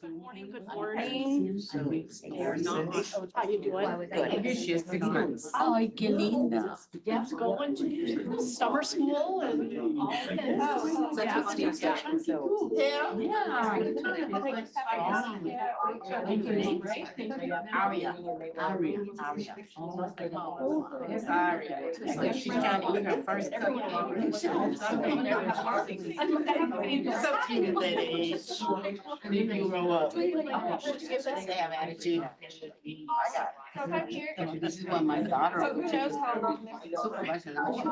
Good morning, good morning. How you doing? Good. She is 6 months. Ay, qué linda. Yeah, going to summer school and all that. So that's what Steve's got, so. Yeah. Aria. It's Aria. She's trying to eat her first. So cute at that age. And then you grow up. They have attitude. This is what my daughter. So who knows how long this is?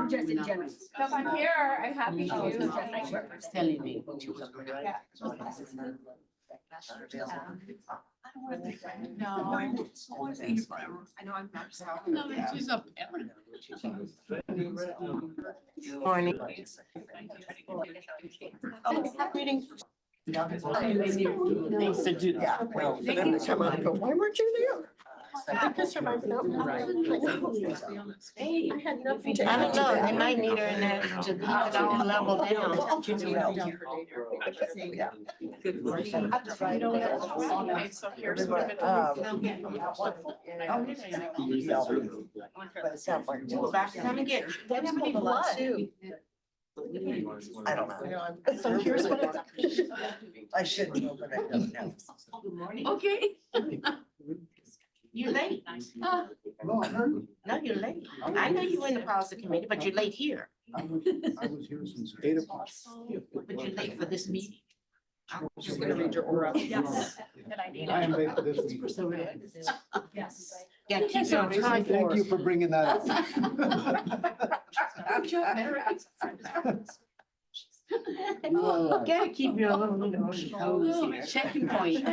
Just in general. So if I'm here, I'm happy to. It's telling me. No. I know I'm not. No, she's up. Morning. Things to do. Yeah, well, then they come out and go, why weren't you there? Because you're not out. I had nothing to I don't know, they add. might need her in there to keep it all level down. Yeah. Okay, so here's what I'm But it sounds like. Back to come and get. That's what a lot too. I don't know. So here's what it's. I should know, but I don't know. Okay. You're late. No, you're late. I know you in the policy committee, but you're late here. I was here since 8 o'clock. But you're late for this meeting. I'm just gonna read your aura. Yes. Good idea. I am late for this week. Yes. Yeah, keep it on time. Thank you for bringing that up. Gotta keep your little toes here. Checking point.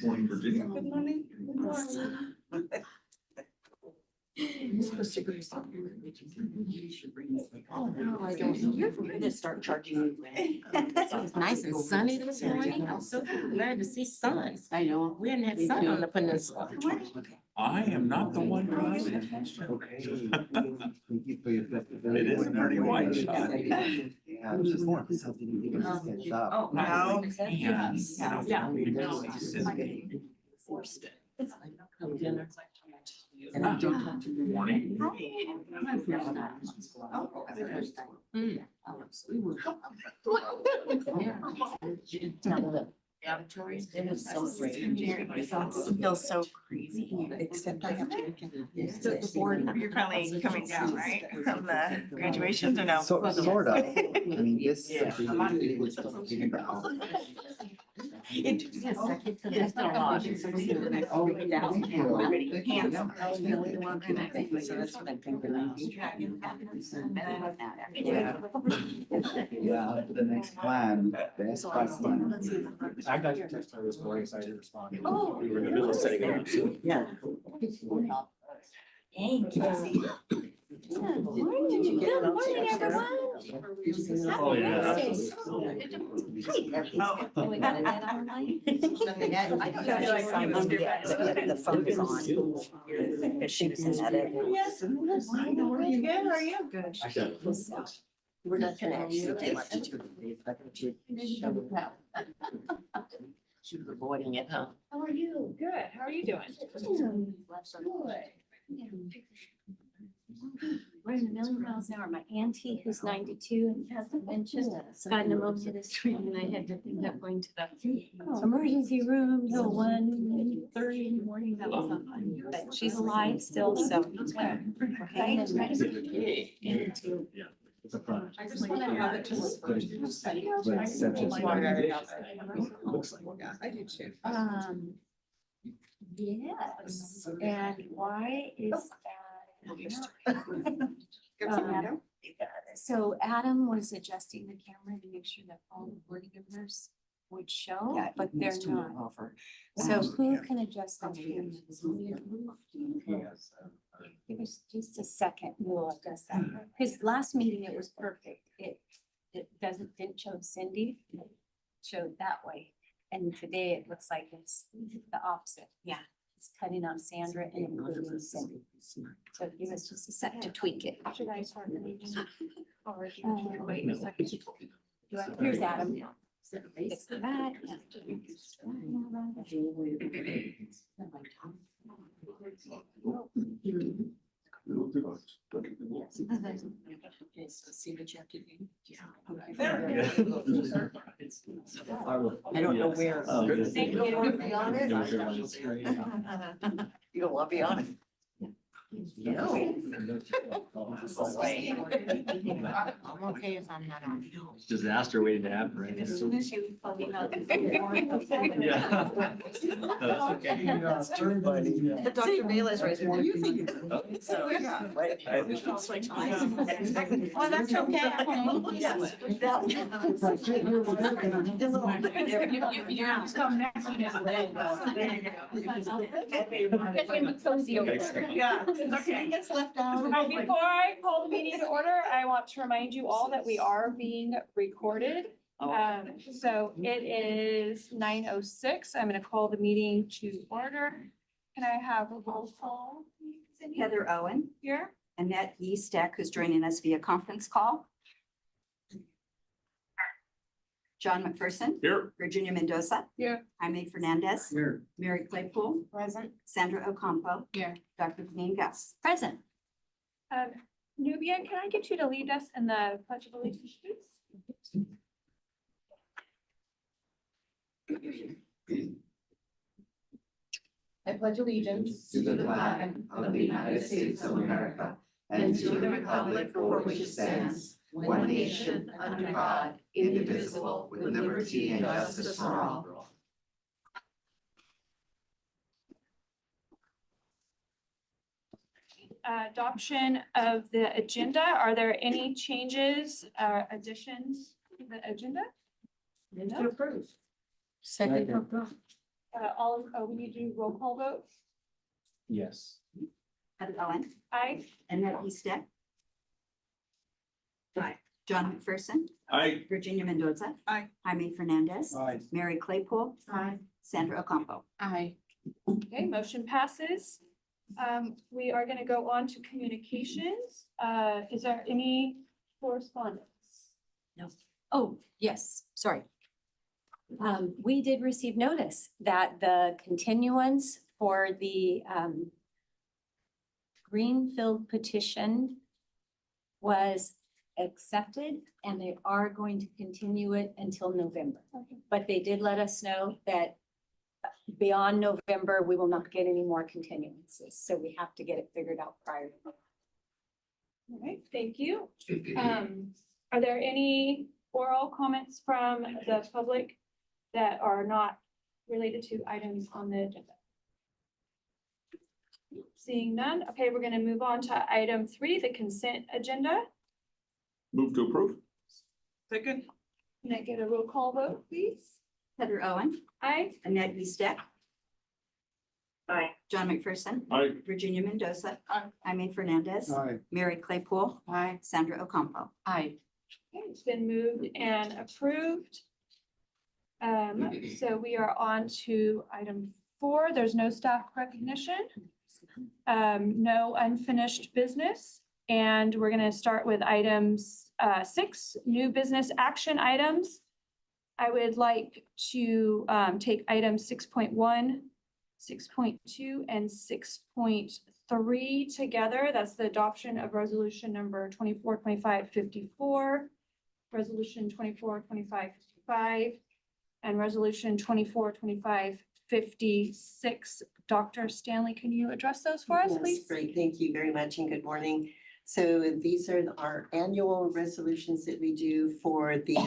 Morning, Virginia. Good morning. Oh, no, I don't know. You're going to start charging you. It's nice and sunny this morning. I'm so glad to see sun. I know. We hadn't had sun on the peninsula. I am not the one driving. Okay. It is a pretty white shot. Yeah, it's just more. Oh, no. Forced it. And I don't talk to you. It was so great. It feels so crazy. Except I have to. So the board, you're finally coming down, right, from the graduations or no? Sort of. I mean, this. It took me a second to lift the log. Yeah, the next plan, the S5 plan. I got your text this morning, so I didn't respond. Oh. We were in the middle of setting it up. Yeah. Thank you. Did you get it on Saturday? Oh, yeah. We got it online. The phone is on. She was in that area. Yes. Good, how are you? Good. We're not gonna actually do much. She was avoiding it, huh? How are you? Good, how are you doing? We're in a million miles an hour. My auntie, who's 92 and has dementia, got pneumonia this morning, and I had to end up going to the emergency room till 1:30 in the morning. That was not fun. But she's alive still, so. It's a front. I just want to have it just. But it's such a- Looks like, yeah, I do too. Yes, and why is that? So Adam was adjusting the camera to make sure that all the board members would show, Yeah, but they're not. Over. So who can adjust the camera? Give us just a second, we'll adjust that. His last meeting, it was perfect. It didn't show Cindy, it showed that way. And today it looks like it's the opposite. Yeah, it's cutting on Sandra and including Cindy. So give us just a sec to tweak it. Should I start the meeting? Or Wait a second. Here's Adam. Fix that. See what you have to do. I don't know where. Thank you. You want to be on it? You don't want to be on it? No. I'm okay if I'm not on. Disaster waiting to happen right As now. soon as you. Yeah. That's okay. Dr. Vela is right there. Do you think? So, Yeah. Well, that's okay. You have to come next one. Yeah, okay. Gets left out. Before I call the meeting to order, I want to remind you all that we are being recorded. So it is 9:06. I'm going to call the meeting to order. Can I have a roll call? Please, Cindy? Heather Owen, Here. Annette Eastek, who's joining us via conference call. John McPherson. Here. Virginia Mendoza. Here. Jaime Fernandez. Here. Mary Claypool. Present. Sandra Ocampo. Here. Dr. Janine Gus. Present. Nubia, can I get you to lead us in the Pledge of Allegiance, please? I pledge allegiance To the flag of the United States of America and to the republic for which it stands, one nation, under God, indivisible, with liberty and justice for all. Adoption of the agenda. Are there any changes, additions to the agenda? No. approve. Second. We need to do roll call vote. Yes. Heather Owen, Aye. Annette Eastek. Aye. John McPherson. Aye. Virginia Mendoza. Aye. Jaime Fernandez. Aye. Mary Claypool. Aye. Sandra Ocampo. Aye. Okay, motion passes. We are gonna go on to communications. Is there any correspondence? Oh, yes, sorry. We did receive notice that the continuance for the Greenfield petition was accepted and they are going to continue it until November. Okay. But they did let us know that beyond November, we will not get any more continuances. So we have to get it figured out prior. All right, thank you. Are there any oral comments from the public that are not related to items on the agenda? Seeing none, okay, we're gonna move on to item 3, the consent agenda. Move to approve. Second. Can I get a roll call vote, please? Heather Owen, Aye. Annette Eastek. Aye. John McPherson. Aye. Virginia Mendoza. Aye. Jaime Fernandez. Aye. Mary Claypool. Aye. Sandra Ocampo. Aye. Okay, it's been moved and approved. So we are on to item 4. There's no staff recognition. No unfinished business. And we're gonna start with items 6, new business action items. I would like to take items 6.1, 6.2, and 6.3 together. That's the adoption of resolution number 242554, resolution 242555, and resolution 242556. Dr. Stanley, can you address those for us, Yes, please? great. Thank you very much and good morning. So these are our annual resolutions that we do for the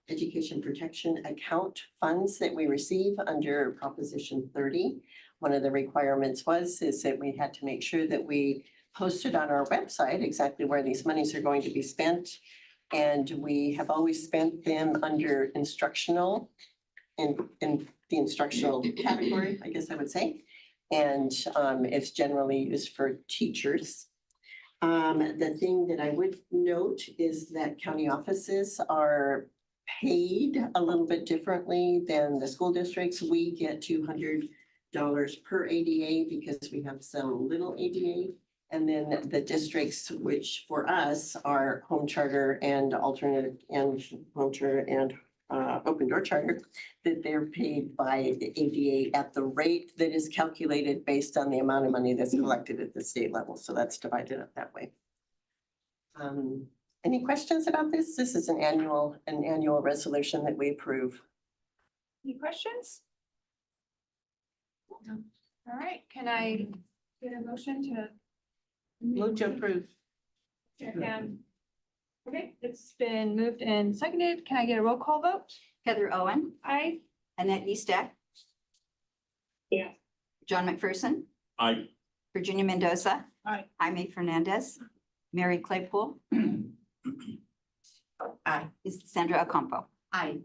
education protection account funds that we receive under Proposition 30. One of the requirements is that we had to make sure that we posted on our website exactly where these monies are going to be spent. And we have always spent them under instructional in the instructional category, I guess I would say. And it's generally used for teachers. The thing that I would note is that county offices are paid a little bit differently than the school districts. We get $200 per ADA because we have so little ADA. And then the districts, which for us are home charter and alternate and home charter and open door charter, that they're paid by the ADA at the rate that is calculated based on the amount of money that's collected at the state level. So that's divided up that way. Any questions about this? This is an annual resolution that we approve. Any questions? All right, can I get a motion to? Move to approve. And, okay, it's been moved and seconded. Can I get a roll call vote? Heather Owen, Aye. Annette Eastek. Yeah. John McPherson, Aye. Virginia Mendoza. Aye. Jaime Fernandez, Mary Claypool. Aye. Is Sandra Acampo. Aye.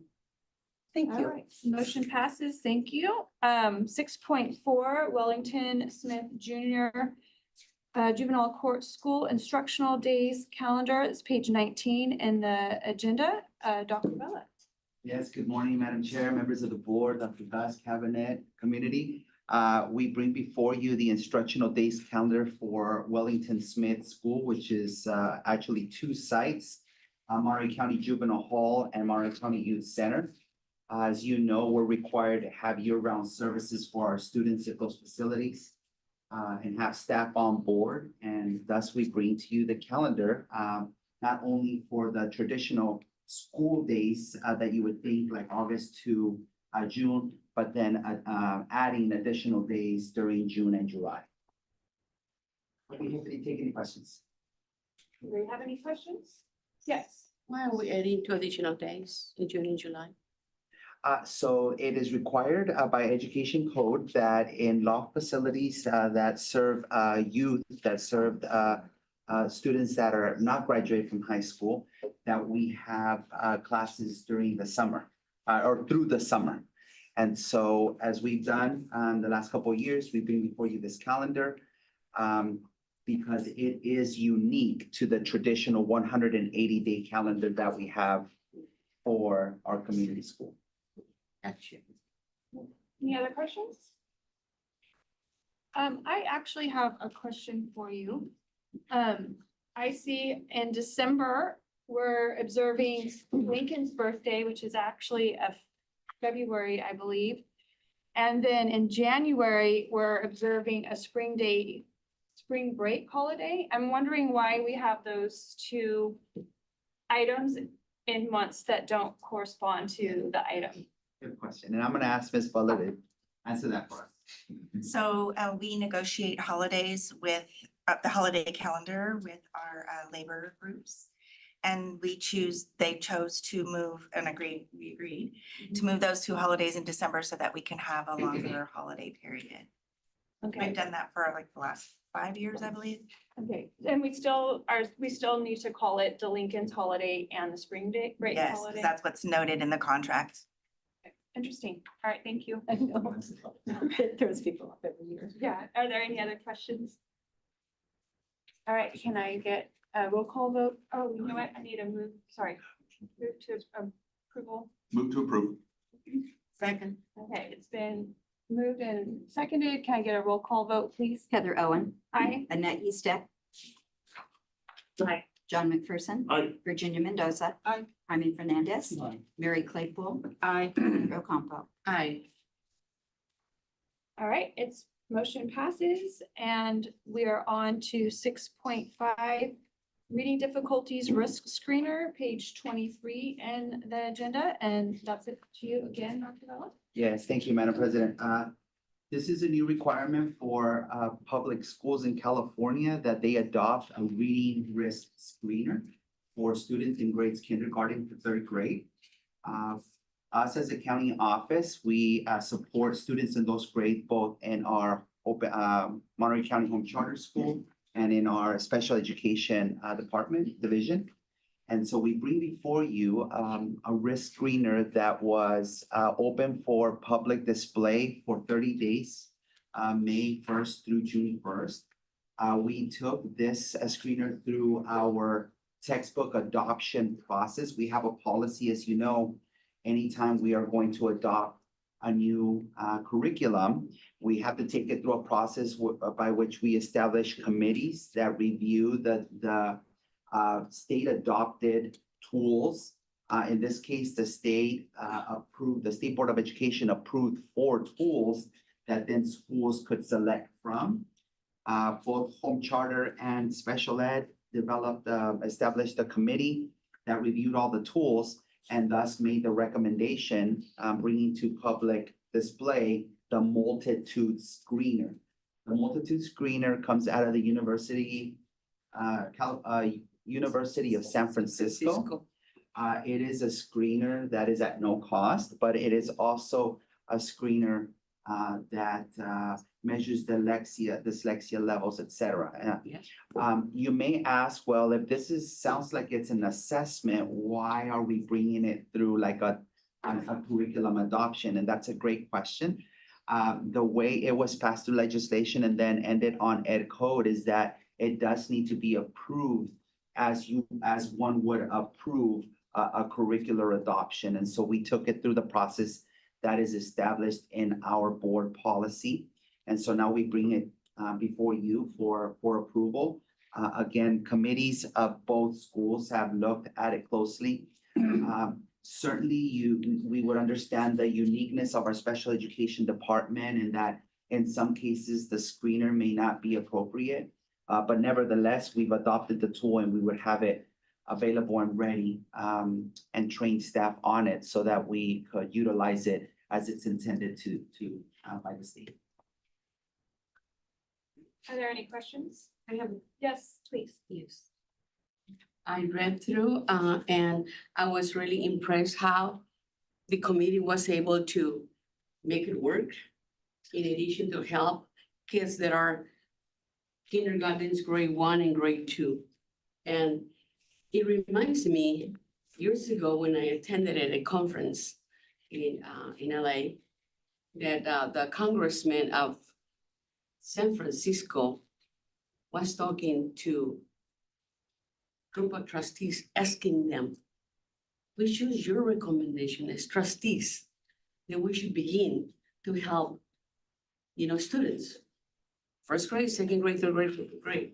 Thank All you. right, motion passes. Thank you. 6.4 Wellington Smith Junior Juvenile Court School Instructional Days Calendar. It's page 19 in the agenda. Dr. Bella. Yes, good morning, Madam Chair, members of the board, Dr. Gus, cabinet, community. We bring before you the instructional days calendar for Wellington Smith School, which is actually two sites, Monterey County Juvenile Hall and Monterey County Youth Center. As you know, we're required to have year-round services for our students at those facilities and have staff on board. And thus we bring to you the calendar, not only for the traditional school days that you would think like August to June, but then adding additional days during June and July. Let me take any questions. Do we have any questions? Yes. Why are we adding 2 additional days in June and July? So it is required by education code that in law facilities that serve youth, that serve students that are not graduated from high school, that we have classes during the summer or through the summer. And so as we've done the last couple of years, we bring before you this calendar because it is unique to the traditional 180-day calendar that we have for our community school. Gotcha. Any other questions? I actually have a question for you. I see in December, we're observing Lincoln's birthday, which is actually a February, I believe. And then in January, we're observing a spring break holiday. I'm wondering why we have those two items in months that don't correspond to the item. Good question. And I'm going to ask Ms. Butler to answer that for us. So we negotiate holidays with the holiday calendar with our labor groups. And they chose to move and we agreed to move those two holidays in December so that we can have a longer holiday period. Okay. We've done that for like the last 5 years, I believe. Okay, and we still need to call it the Lincoln's holiday and the spring break Yes, holiday? because that's what's noted in the contract. Interesting. All right, thank you. I know. It throws people off every year. Yeah, are there any other questions? All right, can I get a roll call vote? Oh, you know what? I need a move to approval. Move to approve. Second. Okay, it's been moved and seconded. Can I get a roll call vote, please? Heather Owen, Aye. Annette Eastek. Aye. John McPherson. Aye. Virginia Mendoza. Aye. Jaime Fernandez. Mary Claypool. Aye. Sandra Acampo. Aye. All right, its motion passes and we are on to 6.5. Reading difficulties risk screener, page 23 in the agenda, and that's it to you again, Dr. Bella. Yes, thank you, Madam President. This is a new requirement for public schools in California that they adopt a reading risk screener for students in grades kindergarten to third grade. Us as a county office, we support students in those grades both in our Monterey County Home Charter School and in our special education division. And so we bring before you a risk screener that was open for public display for 30 days, May 1st through June 1st. We took this screener through our textbook adoption process. We have a policy, as you know, anytime we are going to adopt a new curriculum, we have to take it through a process by which we establish committees that review the state adopted tools In this case, the state the State Board of Education approved 4 tools that then schools could select from. Both home charter and special ed established a committee that reviewed all the tools and thus made the recommendation, bringing to public display the multitude screener. The multitude screener comes out of the University of San Francisco. It is a screener that is at no cost, but it is also a screener that measures dyslexia levels, et cetera. You may ask, well, if sounds like it's an assessment, why are we bringing it through like a curriculum adoption? And that's a great question. The way it was passed through legislation and then ended on ed code is that it does need to be approved as one would approve a curricular adoption. And so we took it through the process that is established in our board policy. And so now we bring it before you for approval. Again, committees of both schools have looked at it closely. Certainly we would understand the uniqueness of our special education department and that in some cases the screener may not be appropriate. But nevertheless, we've adopted the tool and we would have it available and ready and train staff on it so that we could utilize it as it's intended to by the state. Are there any questions? Yes, please. Yes. I read through and I was really impressed how the committee was able to make it work in addition to help kids that are kindergartens, grade 1 and grade 2. And it reminds me years ago when I attended at a conference in LA that the congressman of San Francisco was talking to a group of trustees, asking them, we choose your recommendation as trustees that we should begin to help, students, first grade, second grade, third grade, fourth grade.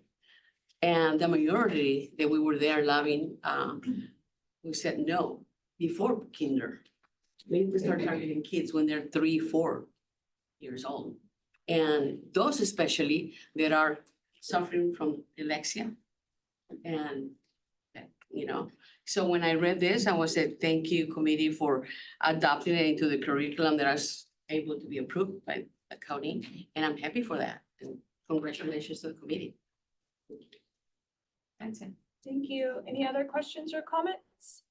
And the majority that we were there loving, we said no before kinder. We need to start targeting kids when they're 3, 4 years old. And those especially that are suffering from dyslexia. And, so when I read this, I was said, thank you committee for adopting it into the curriculum that is able to be approved by the county. And I'm happy for that. And congratulations to the committee. That's it. Thank you. Any other questions or comments?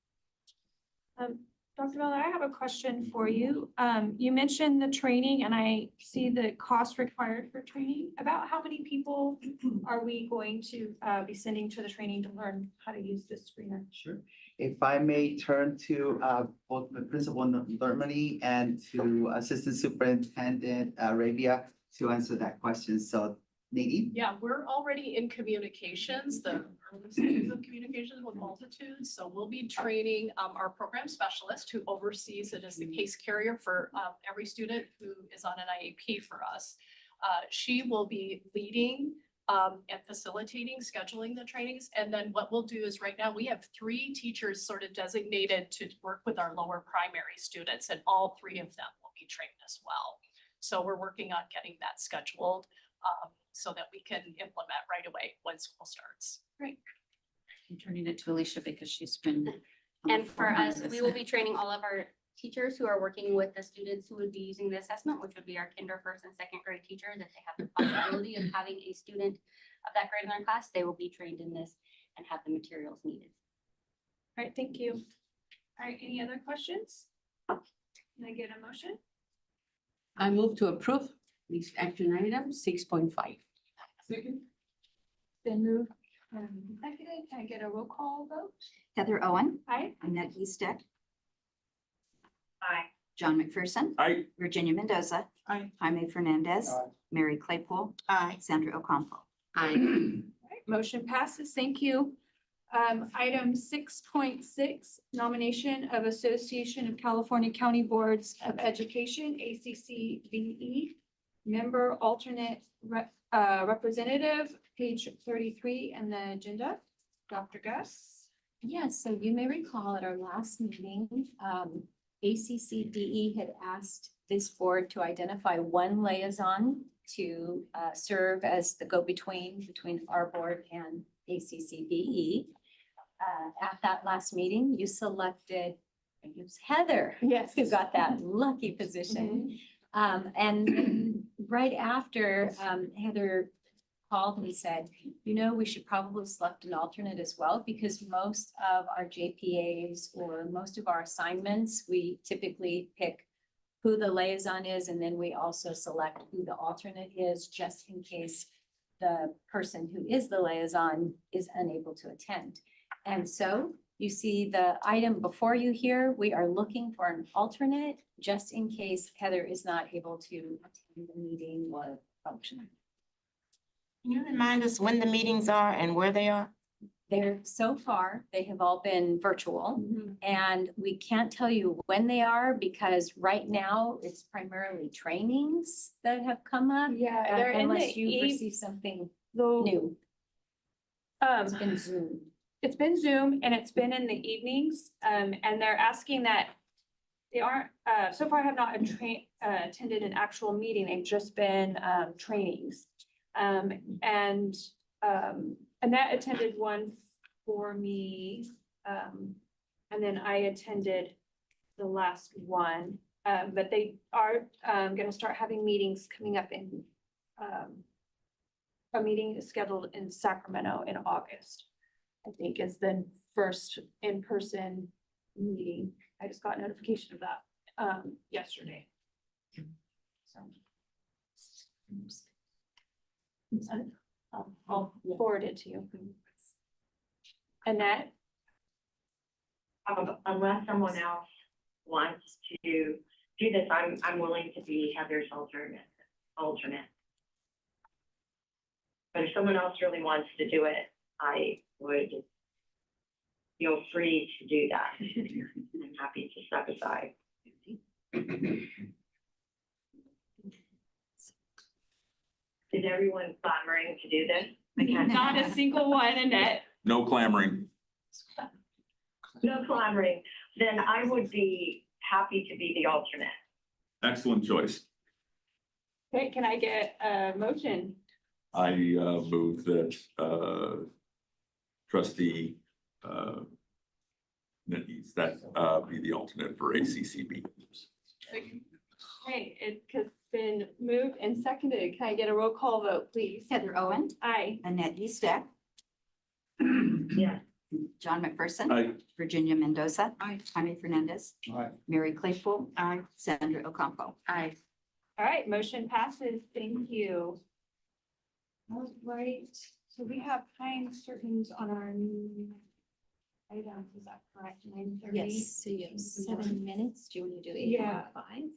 Dr. Miller, I have a question for you. You mentioned the training and I see the cost required for training. About how many people are we going to be sending to the training to learn how to use this screener? Sure. If I may turn to both the Principal Normandy and to Assistant Superintendent Arabia to answer that question. So Nadine? Yeah, we're already in communications, the early stages of communications with multitudes. So we'll be training our program specialist who oversees it as the case carrier for every student who is on an IEP for us. She will be leading and facilitating, scheduling the trainings. And then what we'll do is right now we have 3 teachers sort of designated to work with our lower primary students, and all 3 of them will be trained as well. So we're working on getting that scheduled so that we can implement right away when school starts. Great. I'm turning it to Alicia because she's been. And for us, we will be training all of our teachers who are working with the students who would be using the assessment, which would be our kinder, first and second grade teachers. If they have the possibility of having a student of that grade in their class, they will be trained in this and have the materials needed. All right, thank you. All right, any other questions? Can I get a motion? I move to approve this action item 6.5. Second. Then move. Seconded. Can I get a roll call vote? Heather Owen, Aye. Annette Eastek, Aye. John McPherson. Aye. Virginia Mendoza. Aye. Jaime Fernandez. Aye. Mary Claypool. Aye. Sandra Ocampo. Aye. All right, motion passes. Thank you. Item 6.6, nomination of Association of California County Boards of Education, ACCBE, member alternate representative, page 33 in the agenda. Dr. Gus. Yes, so you may recall at our last meeting, ACCDE had asked this board to identify one liaison to serve as the go-between between our board and ACCDE. At that last meeting, you selected, it was Heather. Yes. Who got that lucky position. And then right after, Heather called and said, you know, we should probably select an alternate as well, because most of our JPAs or most of our assignments, we typically pick who the liaison is, and then we also select who the alternate is, just in case the person who is the liaison is unable to attend. And so you see the item before you here, we are looking for an alternate, just in case Heather is not able to attend the meeting or function. Can you remind us when the meetings are and where they are? So far, they have all been virtual, and we can't tell you when they are because right now it's primarily trainings that have come up. Yeah, they're in Unless the you've received something the, new. It's been Zoom. It's been Zoom and it's been in the evenings, and they're asking that they aren't, so far have not attended an actual meeting, they've just been, trainings. And Annette attended one for me, and then I attended the last one. But they are, gonna start having meetings coming up in, a meeting is scheduled in Sacramento in August. I think is the first in-person meeting. I just got notification of that, yesterday. So. I'll forward it to you. Annette? Unless someone else wants to do this, I'm willing to be Heather's alternate. But if someone else really wants to do it, I would feel free to do that. I'm happy to step aside. Is everyone clamoring to do this? I can't. Not a single one, Annette. No clamoring. No clamoring. Then I would be happy to be the alternate. Excellent choice. Okay, can I get a motion? I move that trustee Netties that be the alternate for ACCB. Okay, it's been moved and seconded. Can I get a roll call vote, please? Heather Owen, Aye. Annette Eastack, Yeah. John McPherson. Aye. Virginia Mendoza. Aye. Jaime Fernandez. Aye. Mary Claypool. Aye. Sandra Ocampo. Aye. All right, motion passes. Thank you. All right, so we have time certains on our items, is that correct? 9:30? Yes, so you have 7 minutes. Do you want to do 8 Yeah. or 5?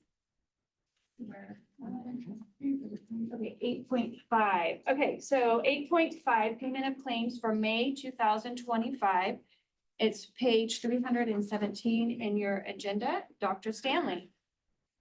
Okay, 8.5. Okay, so 8.5, payment of claims for May 2025. It's page 317 in your agenda. Dr. Stanley.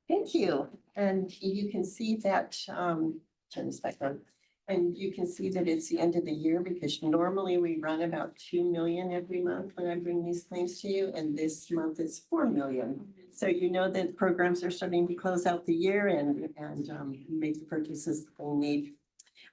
Thank you. And you can see that, turn this back on. And you can see that it's the end of the year because normally we run about 2 million every month when I bring these claims to you, and this month is 4 million. So you know that programs are starting to close out the year and make the purchases that they need.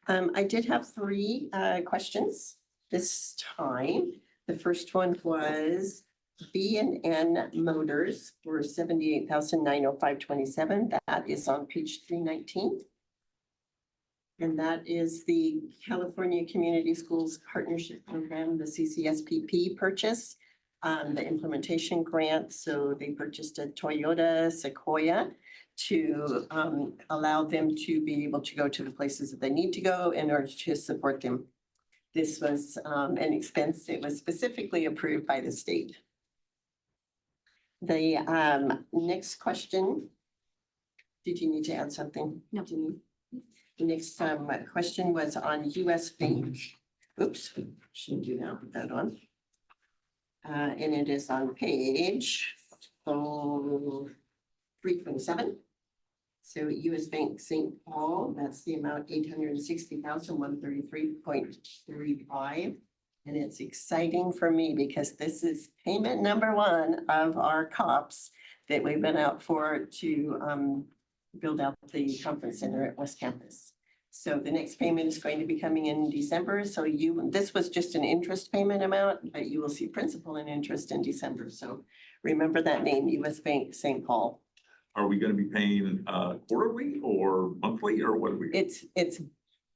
I did have 3 questions this time. The first one was B&N Motors for $78,905.27. That is on page 319. And that is the California Community Schools Partnership Program, the CCSPP purchase, the implementation grant. So they purchased a Toyota Sequoia to allow them to be able to go to the places that they need to go in order to support them. This was an expense that was specifically approved by the state. The next question. Did you need to add something? No. The next question was on US Bank. Oops, shouldn't do that, put that on. And it is on page 327. So US Bank St. Paul, that's the amount $860,133.35. And it's exciting for me because this is payment number one of our COPS that we've been out for to build out the conference center at West Campus. So the next payment is going to be coming in December. So this was just an interest payment amount, but you will see principal and interest in December. So remember that name, US Bank St. Paul. Are we gonna be paying quarterly or monthly or what are we? It's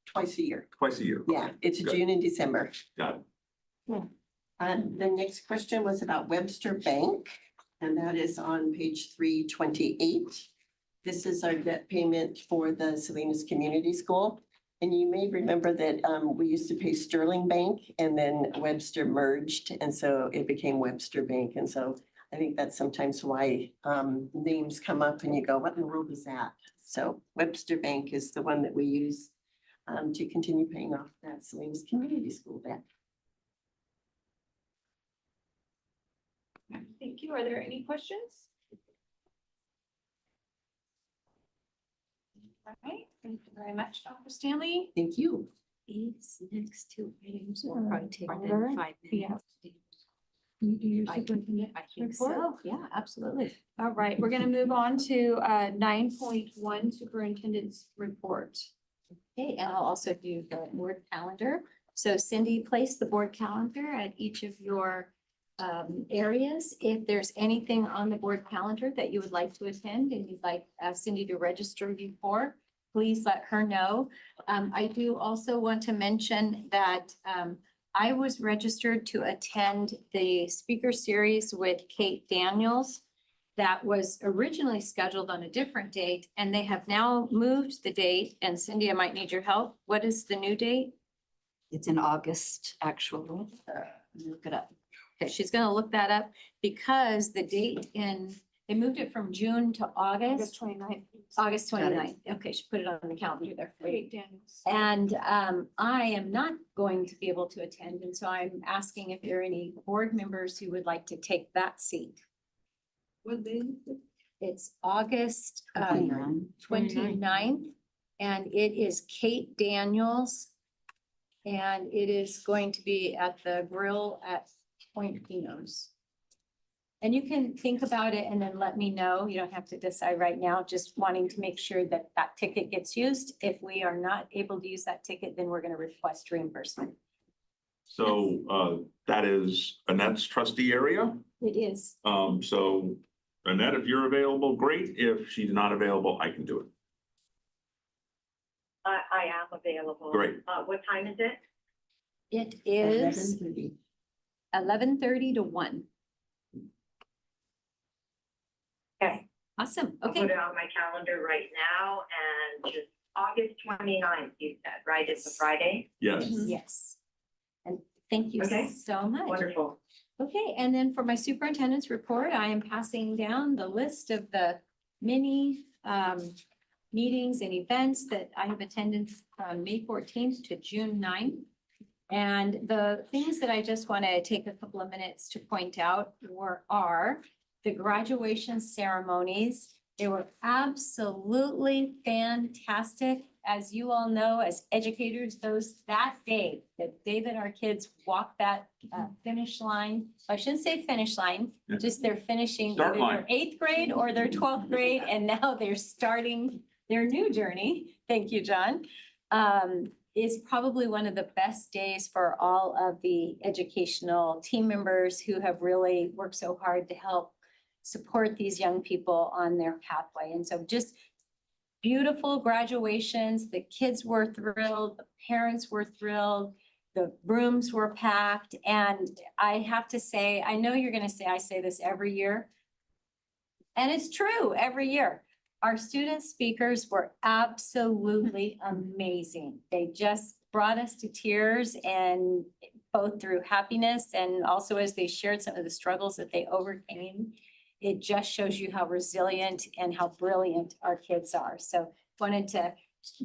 twice a year. Twice a year. Yeah, it's Good. June and December. Got it. The next question was about Webster Bank, and that is on page 328. This is our debt payment for the Salinas Community School. And you may remember that we used to pay Sterling Bank and then Webster merged, and so it became Webster Bank. And so I think that's sometimes why names come up and you go, what in the world is that? So Webster Bank is the one that we use to continue paying off that Salinas Community School debt. Thank you. Are there any questions? All right, thank you very much, Dr. Stanley. Thank you. These next two items will probably take Longer. them 5 Yeah. minutes. You do your I think- superintendent I think report? so, yeah, absolutely. All right, we're gonna move on to 9.1 superintendent's report. Okay, and I'll also do the board calendar. So Cindy placed the board calendar at each of your areas. If there's anything on the board calendar that you would like to attend and you'd like Cindy to register you for, please let her know. I do also want to mention that I was registered to attend the speaker series with Kate Daniels that was originally scheduled on a different date, and they have now moved the date. And Cindy, I might need your help. What is the new date? It's in August, actually. Look it up. Okay, she's gonna look that up because the date they moved it from June to August August. 29th. August 29th. Okay, she put it on the calendar there for you. Kate Daniels. And I am not going to be able to attend, and so I'm asking if there are any board members who would like to take that seat. It's August 29th, and it is Kate Daniels. And it is going to be at the grill at Point Pinos. And you can think about it and then let me know. You don't have to decide right now, just wanting to make sure that that ticket gets used. If we are not able to use that ticket, then we're going to request reimbursement. So that is Annette's trustee area. It is. So Annette, if you're available, great. If she's not available, I can do it. I am available. Great. What time is it? It is 11:30. 11:30 to 1. Okay. Awesome. I'll Okay. put it on my calendar right now and just August 29th, you said, right? It's a Friday? Yes. Yes. And thank you Okay. so much. Wonderful. Okay, and then for my superintendent's report, I am passing down the list of the many meetings and events that I have attended from May 14th to June 9th. And the things that I just want to take a couple of minutes to point out are the graduation ceremonies. They were absolutely fantastic. As you all know, as educators, that day, the day that our kids walk that finish line, I shouldn't say finish line, Yeah. just they're finishing Start either line. their 8th grade or their 12th grade, and now they're starting their new journey. Thank you, John. Is probably one of the best days for all of the educational team members who have really worked so hard to help support these young people on their pathway. And so just beautiful graduations. The kids were thrilled, the parents were thrilled, the rooms were packed. And I have to say, I know you're gonna say, I say this every year. And it's true, every year. Our student speakers were absolutely amazing. They just brought us to tears, and both through happiness and also as they shared some of the struggles that they overcame. It just shows you how resilient and how brilliant our kids are. So wanted to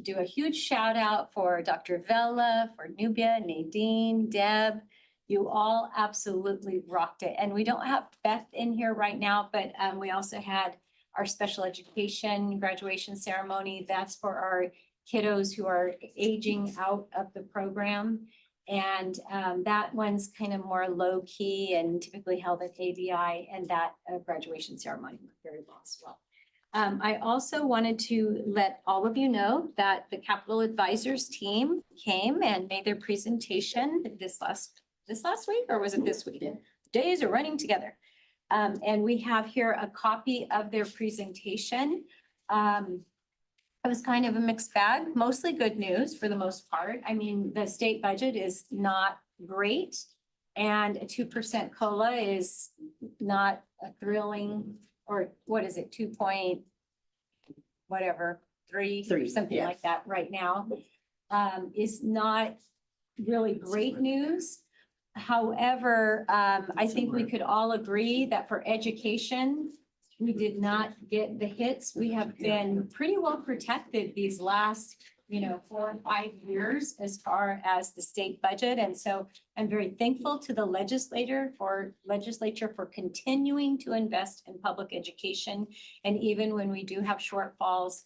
do a huge shout out for Dr. Vella, for Nubia, Nadine, Deb. You all absolutely rocked it. And we don't have Beth in here right now, but we also had our special education graduation ceremony. That's for our kiddos who are aging out of the program. And that one's kind of more low key and typically held at ABI, and that graduation ceremony went very well as well. I also wanted to let all of you know that the Capital Advisors team came and made their presentation this last week, or was it this week? Days are running together. And we have here a copy of their presentation. It was kind of a mixed bag, mostly good news for the most part. I mean, the state budget is not great. And a 2% COLA is not a thrilling, or what is it, 2 point, whatever, three, something yeah. like that right now, is not really great news. However, I think we could all agree that for education, we did not get the hits. We have been pretty well protected these last, 4 or 5 years as far as the state budget. And so I'm very thankful to the legislature for continuing to invest in public education. And even when we do have shortfalls,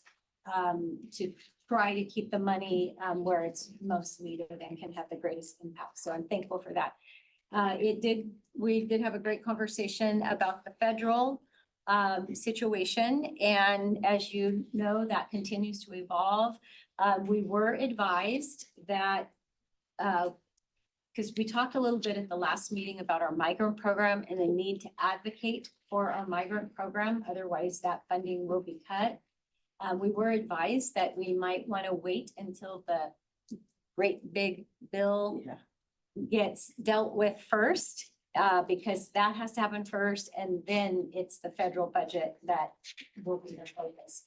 to try to keep the money where it's most needed and can have the greatest impact. So I'm thankful for that. We did have a great conversation about the federal situation. And as you know, that continues to evolve. We were advised that, because we talked a little bit at the last meeting about our migrant program and the need to advocate for our migrant program, otherwise that funding will be cut. We were advised that we might want to wait until the great big bill gets dealt with first, because that has to happen first, and then it's the federal budget that will be the focus.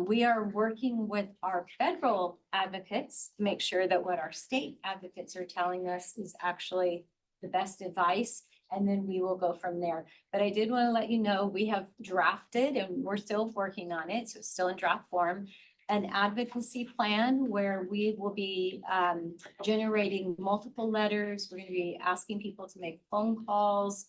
We are working with our federal advocates to make sure that what our state advocates are telling us is actually the best advice, and then we will go from there. But I did want to let you know, we have drafted, and we're still working on it, so it's still in draft form, an advocacy plan where we will be generating multiple letters. We're going to be asking people to make phone calls.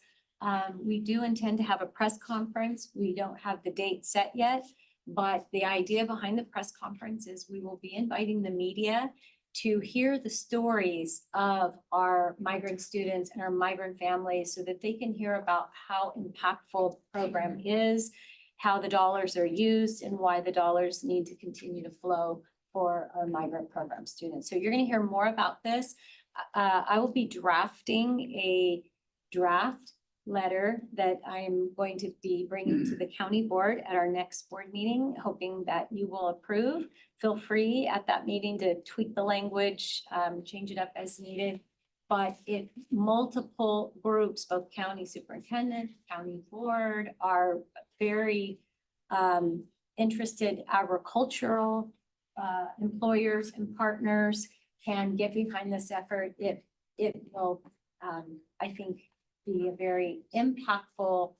We do intend to have a press conference. We don't have the date set yet, but the idea behind the press conference is we will be inviting the media to hear the stories of our migrant students and our migrant families so that they can hear about how impactful the program is, how the dollars are used, and why the dollars need to continue to flow for our migrant program students. So you're going to hear more about this. I will be drafting a draft letter that I'm going to be bringing to the county board at our next board meeting, hoping that you will approve. Feel free at that meeting to tweak the language, change it up as needed. But if multiple groups, both county superintendent, county board, are very interested agricultural employers and partners can get behind this effort, it will, I think, be a very impactful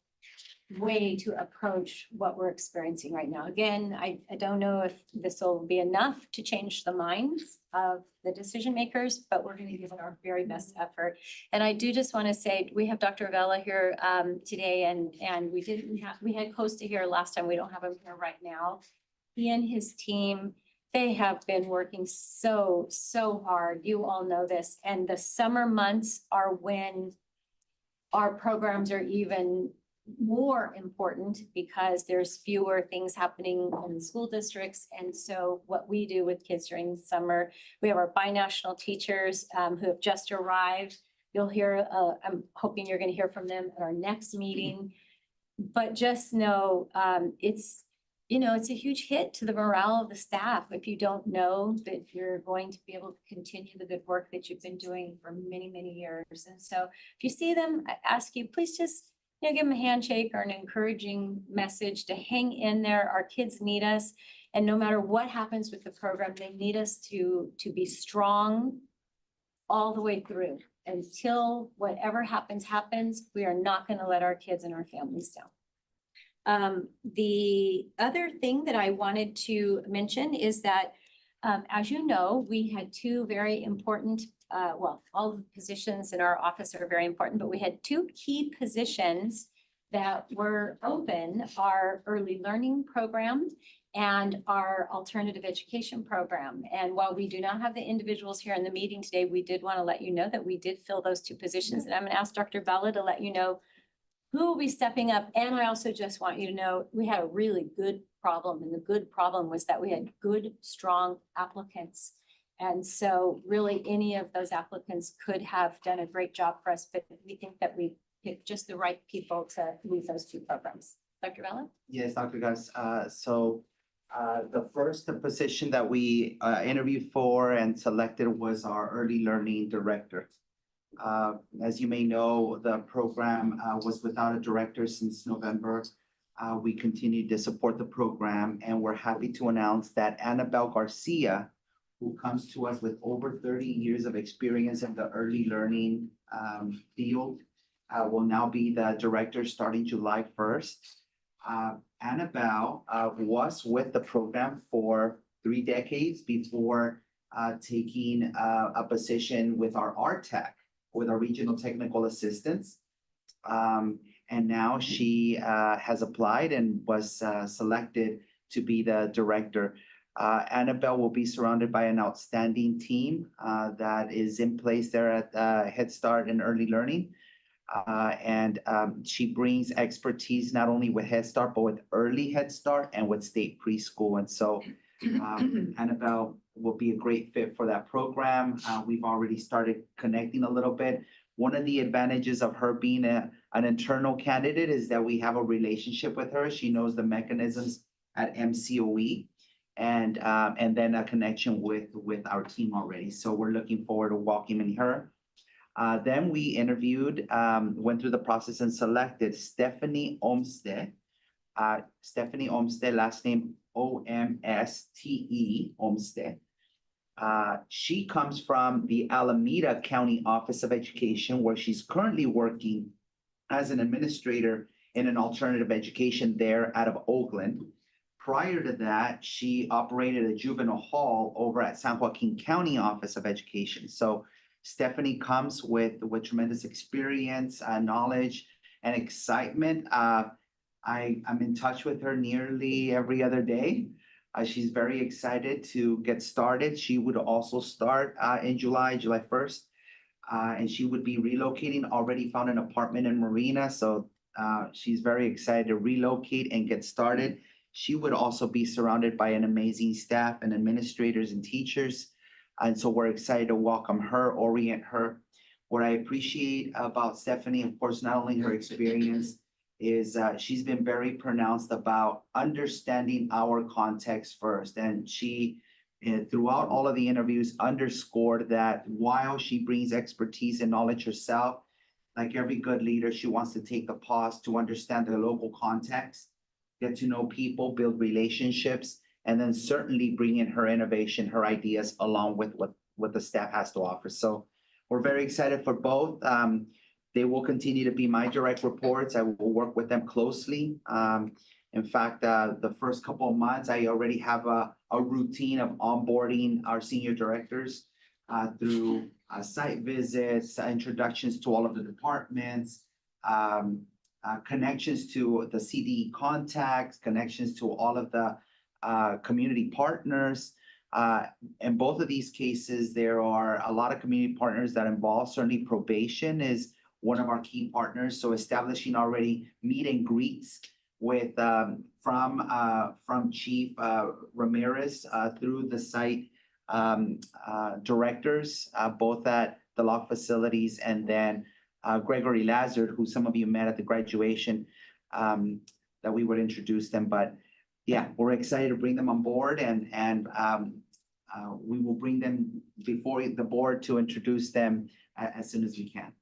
way to approach what we're experiencing right now. Again, I don't know if this will be enough to change the minds of the decision makers, but we're going to give it our very best effort. And I do just want to say, we have Dr. Vela here today, and we had Costa here last time. We don't have him here right now. He and his team, they have been working so hard. You all know this. And the summer months are when our programs are even more important because there's fewer things happening in the school districts. And so what we do with kids during the summer, we have our binational teachers who have just arrived. You'll hear, I'm hoping you're going to hear from them at our next meeting. But just know it's a huge hit to the morale of the staff if you don't know that you're going to be able to continue the good work that you've been doing for many, many years. And so if you see them, I ask you, please just give them a handshake or an encouraging message to hang in there. Our kids need us. And no matter what happens with the program, they need us to be strong all the way through. Until whatever happens, we are not going to let our kids and our families down. The other thing that I wanted to mention is that, as you know, we had two very important, all of the positions in our office are very important, but we had two key positions that were open, our early learning program and our alternative education program. And while we do not have the individuals here in the meeting today, we did want to let you know that we did fill those two positions. And I'm going to ask Dr. Bella to let you know who will be stepping up. And I also just want you to know, we had a really good problem. And the good problem was that we had good, strong applicants. And so really any of those applicants could have done a great job for us, but we think that we picked just the right people to lead those two programs. Dr. Bella? Yes, Dr. Gus. The first position that we interviewed for and selected was our early learning director. As you may know, the program was without a director since November. We continued to support the program, and we're happy to announce that Annabelle Garcia, who comes to us with over 30 years of experience in the early learning field, will now be the director starting July 1st. Annabelle was with the program for 3 decades before taking a position with our RTEC, with our regional technical assistants. And now she has applied and was selected to be the director. Annabelle will be surrounded by an outstanding team that is in place there at Head Start and Early Learning. And she brings expertise not only with Head Start, but with early Head Start and with state preschool. And so Annabelle will be a great fit for that program. We've already started connecting a little bit. One of the advantages of her being an internal candidate is that we have a relationship with her. She knows the mechanisms at MCOE and then a connection with our team already. So we're looking forward to welcoming her. Then we interviewed, went through the process and selected Stephanie Olmsted. Stephanie Olmsted, last name Omste, Olmsted. She comes from the Alameda County Office of Education, where she's currently working as an administrator in an alternative education there out of Oakland. Prior to that, she operated a juvenile hall over at San Joaquin County Office of Education. So Stephanie comes with tremendous experience, knowledge, and excitement. I'm in touch with her nearly every other day. She's very excited to get started. She would also start in July 1st, and she would be relocating, already found an apartment in Marina. So she's very excited to relocate and get started. She would also be surrounded by an amazing staff and administrators and teachers. And so we're excited to welcome her, orient her. What I appreciate about Stephanie, of course, not only her experience, is she's been very pronounced about understanding our context first. And she, throughout all of the interviews, underscored that while she brings expertise and knowledge herself, like every good leader, she wants to take the pause to understand the local context, get to know people, build relationships, and then certainly bring in her innovation, her ideas, along with what the staff has to offer. So we're very excited for both. They will continue to be my direct reports. I will work with them closely. In fact, the first couple of months, I already have a routine of onboarding our senior directors through site visits, introductions to all of the departments, connections to the CDE contacts, connections to all of the community partners. In both of these cases, there are a lot of community partners that involve. Certainly probation is one of our key partners. So establishing already meet and greets with from Chief Ramirez through the site directors, both at the LOC facilities, and then Gregory Lazard, who some of you met at the graduation, that we would introduce them. But yeah, we're excited to bring them on board, and we will bring them before the board to introduce them as soon as we can.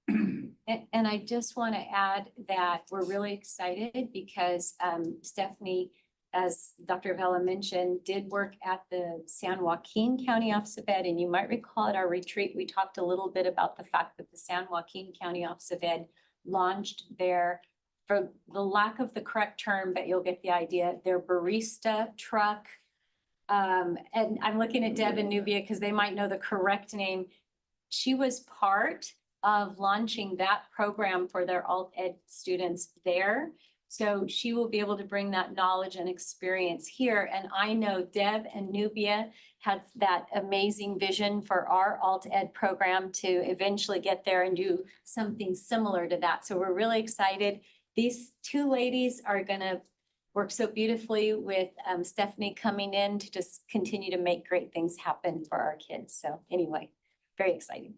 And I just want to add that we're really excited because Stephanie, as Dr. Vela mentioned, did work at the San Joaquin County Office of Ed. And you might recall at our retreat, we talked a little bit about the fact that the San Joaquin County Office of Ed launched their, for the lack of the correct term, but you'll get the idea, their barista truck. And I'm looking at Deb and Nubia because they might know the correct name. She was part of launching that program for their alt ed students there. So she will be able to bring that knowledge and experience here. And I know Deb and Nubia had that amazing vision for our alt ed program to eventually get there and do something similar to that. So we're really excited. These two ladies are gonna work so beautifully with Stephanie coming in to just continue to make great things happen for our kids. So anyway, very exciting.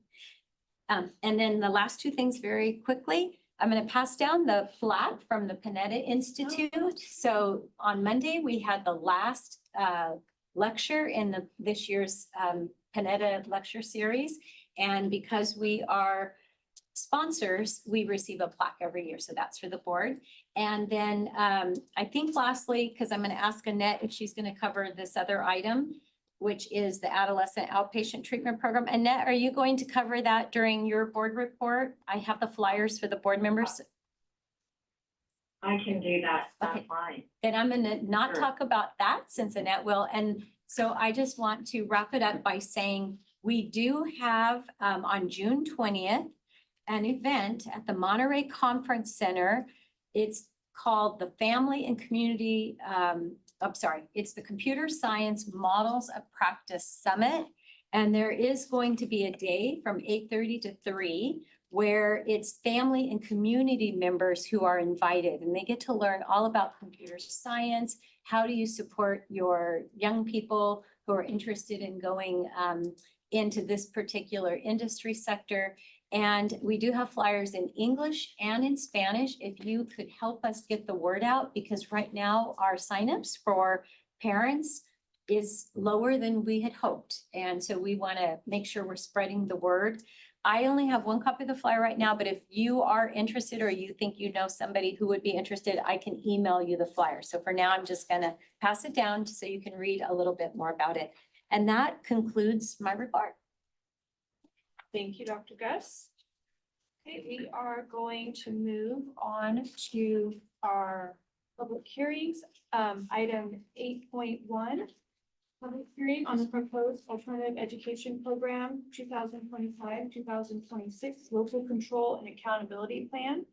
And then the last two things very quickly. I'm going to pass down the plaque from the Panetta Institute. So on Monday, we had the last lecture in this year's Panetta lecture series. And because we are sponsors, we receive a plaque every year. So that's for the board. And then I think lastly, because I'm going to ask Annette if she's going to cover this other item, which is the adolescent outpatient treatment program. Annette, are you going to cover that during your board report? I have the flyers for the board members. I can do that, that's Okay. fine. Then I'm gonna not Sure. talk about that since Annette will. And so I just want to wrap it up by saying we do have on June 20th, an event at the Monterey Conference Center. It's called the Family and Community, it's the Computer Science Models of Practice Summit. And there is going to be a day from 8:30 to 3 where it's family and community members who are invited, and they get to learn all about computer science. How do you support your young people who are interested in going into this particular industry sector? And we do have flyers in English and in Spanish. If you could help us get the word out, because right now our signups for parents is lower than we had hoped. And so we want to make sure we're spreading the word. I only have one copy of the flyer right now, but if you are interested or you think you know somebody who would be interested, I can email you the flyer. So for now, I'm just going to pass it down so you can read a little bit more about it. And that concludes my report. Thank you, Dr. Gus. Okay, we are going to move on to our public hearings. Item 8.1, public hearing on the proposed alternative education program 2025-2026 local control and accountability plan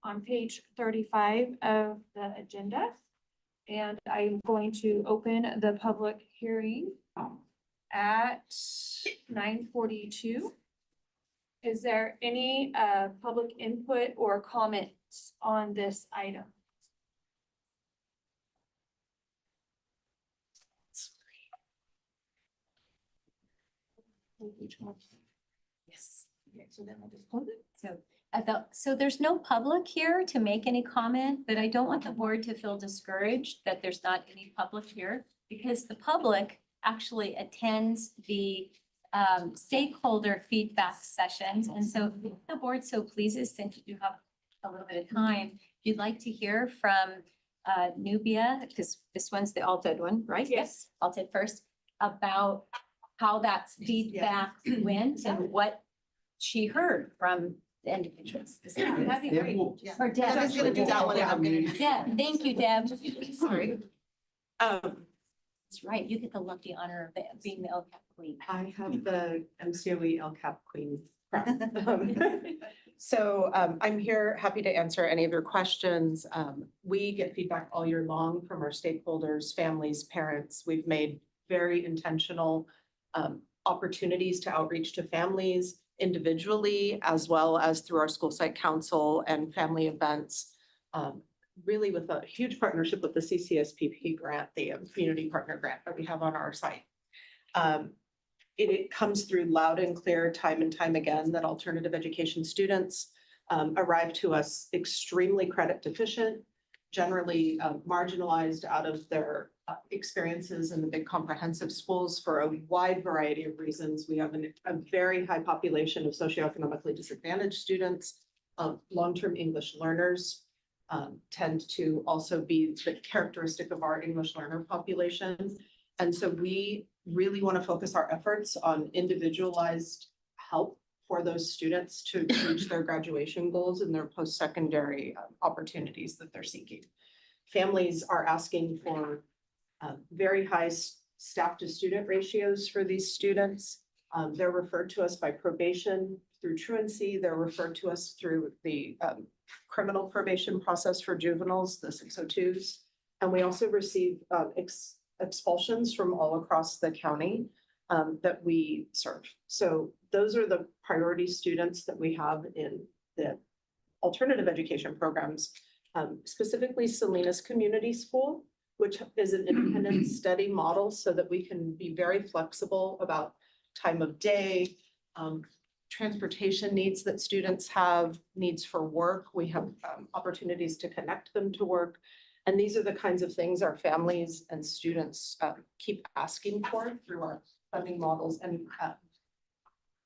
on page 35 of the agenda. And I'm going to open the public hearing at 9:42. Is there any public input or comments on this item? Yes. Okay, so then I'll just close it. So there's no public here to make any comment, but I don't want the board to feel discouraged that there's not any public here, because the public actually attends the stakeholder feedback sessions. And so if the board so pleases, since you do have a little bit of time, if you'd like to hear from Nubia, because this one's the alt-ed one, right? Yes. Alt-ed first, about how that feedback went and what she heard from the individuals. That'd be great. Or Deb. I was gonna do that one, and I'm gonna- Deb, thank you, Deb. Sorry. That's right, you get the lucky honor of being the LCAP queen. I have the MCOE LCAP Queen crown. So I'm here, happy to answer any of your questions. We get feedback all year long from our stakeholders, families, parents. We've made very intentional opportunities to outreach to families individually, as well as through our school site council and family events. Really with a huge partnership with the CCSPP grant, the community partner grant that we have on our site. It comes through loud and clear time and time again that alternative education students arrive to us extremely credit deficient, generally marginalized out of their experiences in the big comprehensive schools for a wide variety of reasons. We have a very high population of socioeconomically disadvantaged students, long-term English learners tend to also be the characteristic of our English learner population. And so we really want to focus our efforts on individualized help for those students to reach their graduation goals and their post-secondary opportunities that they're seeking. Families are asking for very high staff to student ratios for these students. They're referred to us by probation through truancy. They're referred to us through the criminal probation process for juveniles, the 602s. And we also receive expulsions from all across the county that we serve. So those are the priority students that we have in the alternative education programs, specifically Salinas Community School, which is an independent study model so that we can be very flexible about time of day, transportation needs that students have, needs for work. We have opportunities to connect them to work. And these are the kinds of things our families and students keep asking for through our funding models. And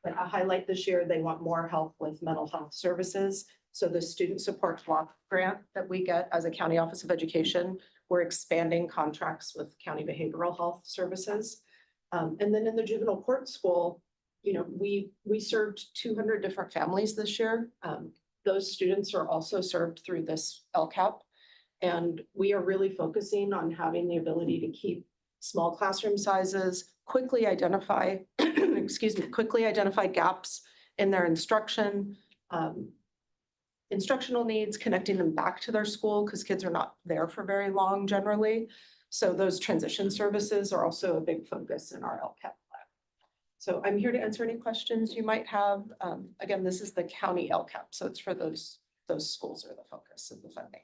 but a highlight this year, they want more help with mental health services. So the student support block grant that we get as a county office of education, we're expanding contracts with county behavioral health services. And then in the juvenile court school, you know, we served 200 different families this year. Those students are also served through this LCAP. And we are really focusing on having the ability to keep small classroom sizes, quickly identify, quickly identify gaps in their instruction, instructional needs, connecting them back to their school because kids are not there for very long generally. So those transition services are also a big focus in our LCAP plan. So I'm here to answer any questions you might have. Again, this is the county LCAP, so it's for those schools are the focus of the funding.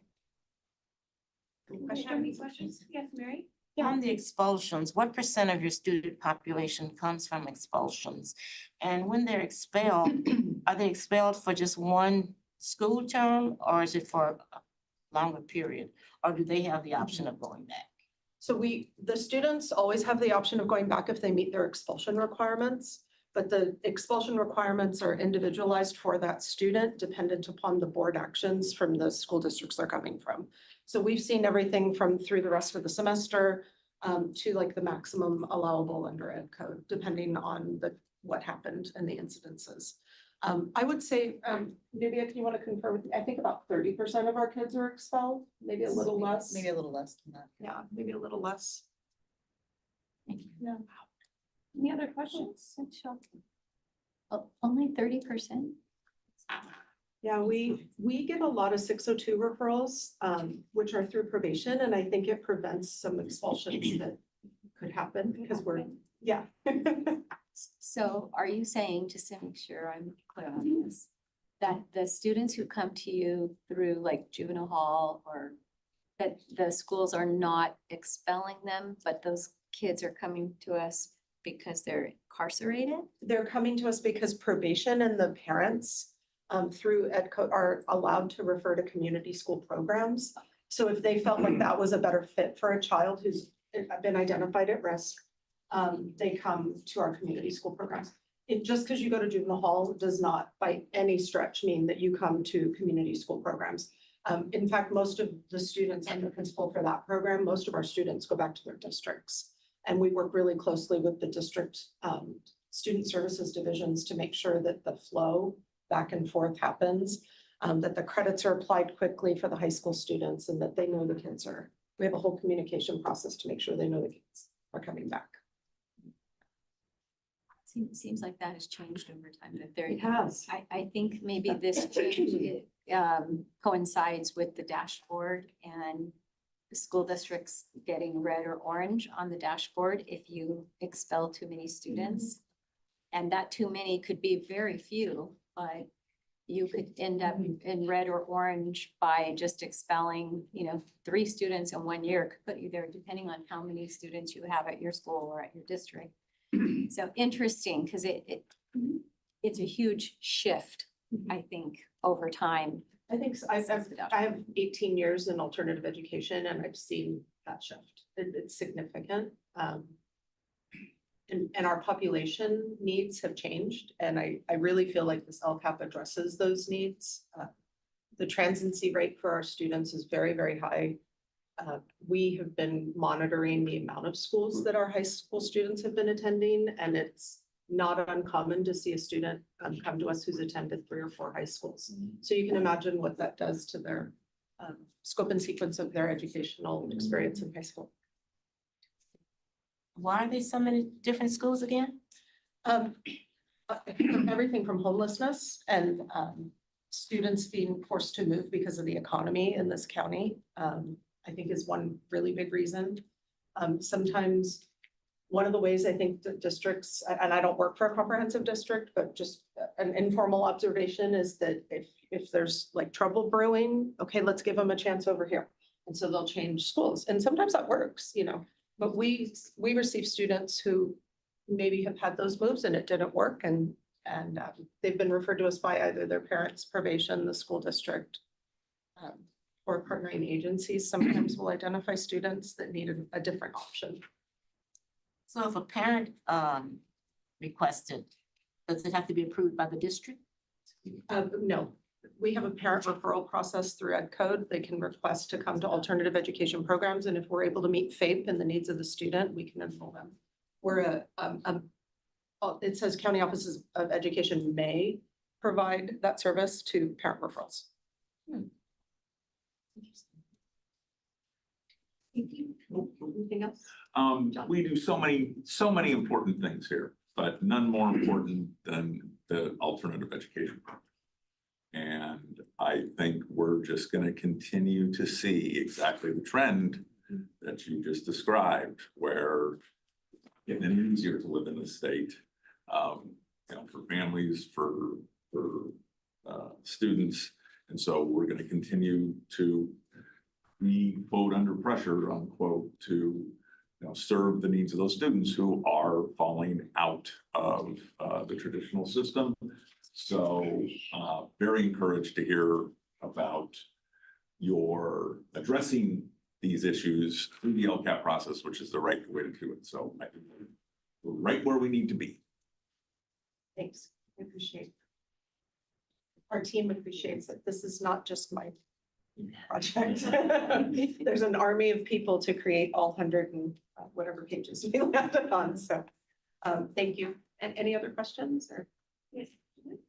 Any questions? Yes, Mary? On the expulsions, what % of your student population comes from expulsions? And when they're expelled, are they expelled for just one school term or is it for a longer period? Or do they have the option of going back? So the students always have the option of going back if they meet their expulsion requirements, but the expulsion requirements are individualized for that student dependent upon the board actions from the school districts they're coming from. So we've seen everything from through the rest of the semester to like the maximum allowable under ed code, depending on what happened and the incidences. I would say, maybe if you want to confirm with me, I think about 30% of our kids are expelled, maybe a little less. Maybe a little less than that. Yeah, maybe a little less. No. Any other questions? Only 30%? Yeah, we get a lot of 602 referrals, which are through probation, and I think it prevents some expulsions that could happen because yeah. So are you saying, just to make sure I'm clear on this, that the students who come to you through like juvenile hall or that the schools are not expelling them, but those kids are coming to us because they're incarcerated? They're coming to us because probation and the parents through ed code are allowed to refer to community school programs. So if they felt like that was a better fit for a child who's been identified at risk, they come to our community school programs. Just because you go to juvenile hall does not by any stretch mean that you come to community school programs. In fact, most of the students, I'm the principal for that program, most of our students go back to their districts. And we work really closely with the district student services divisions to make sure that the flow back and forth happens, that the credits are applied quickly for the high school students and that they know the kids are, we have a whole communication process to make sure they know the kids are coming back. Seems like that has changed over time. That there, It has. I think maybe this change coincides with the dashboard and the school districts getting red or orange on the dashboard if you expel too many students. And that too many could be very few, but you could end up in red or orange by just expelling, 3 students in 1 year could put you there depending on how many students you have at your school or at your district. So interesting, because it's a huge shift, I think, over time. I think so. I have 18 years in alternative education and I've seen that shift. It's significant. And our population needs have changed. And I really feel like this LCAP addresses those needs. The transiency rate for our students is very, very high. We have been monitoring the amount of schools that our high school students have been attending, and it's not uncommon to see a student come to us who's attended 3 or 4 high schools. So you can imagine what that does to their scope and sequence of their educational experience in high school. Why are there so many different schools again? Um, Everything from homelessness and students being forced to move because of the economy in this county, I think is one really big reason. Sometimes one of the ways I think that districts, and I don't work for a comprehensive district, but just an informal observation is that if there's like trouble brewing, okay, let's give them a chance over here. And so they'll change schools. And sometimes that works, you know, but we receive students who maybe have had those moves and it didn't work and they've been referred to us by either their parents, probation, the school district, or partnering agencies. Sometimes we'll identify students that need a different option. So if a parent requested, does it have to be approved by the district? No, we have a parent referral process through Ed Code. They can request to come to alternative education programs, and if we're able to meet FAPE and the needs of the student, we can enroll them. We're it says county offices of education may provide that service to parent referrals. Thank you. Anything else? We do so many important things here, but none more important than the alternative education program. And I think we're just gonna continue to see exactly the trend that you just described, where it's getting easier to live in the state, you know, for families, for students. And so we're gonna continue to be, quote, under pressure, unquote, to, you know, serve the needs of those students who are falling out of the traditional system. So very encouraged to hear about your addressing these issues through the LCAP process, which is the right way to do it. So I think we're right where we need to be. Thanks, I appreciate it. Our team appreciates it. This is not just my project. There's an army of people to create all 100 and whatever pages we landed on, so thank you. And any other questions or? Yes.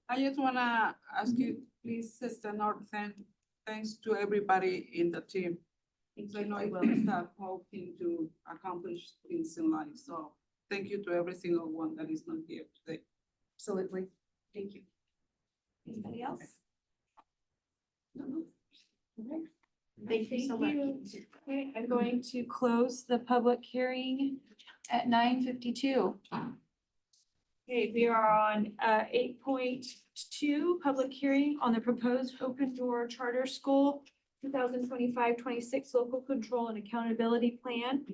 I just wanna ask you, please extend our thanks to everybody in the team. Because I know it's a whole team to accomplish things in life, so thank you to every single one that is not here today. Absolutely, thank you. Anybody else? No. Okay. Thank you so much. Okay, I'm going to close the public hearing at 9:52. Okay, we are on 8.2, public hearing on the proposed open door charter school 2025-26 local control and accountability plan.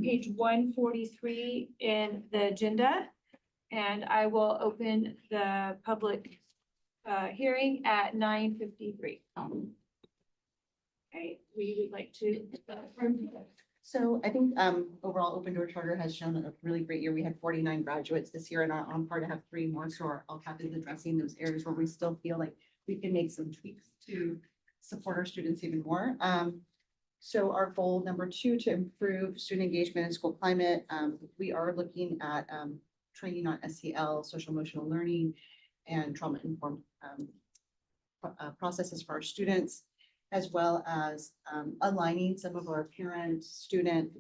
Page 143 in the agenda. And I will open the public hearing at 9:53. Okay, we would like to. So I think overall Open Door Charter has shown a really great year. We had 49 graduates this year and are on par to have 3 more. So our LCAP is addressing those areas where we still feel like we can make some tweaks to support our students even more. So our goal number 2, to improve student engagement and school climate. We are looking at training on SEL, social emotional learning, and trauma-informed processes for our students, as well as aligning some of our parent, student,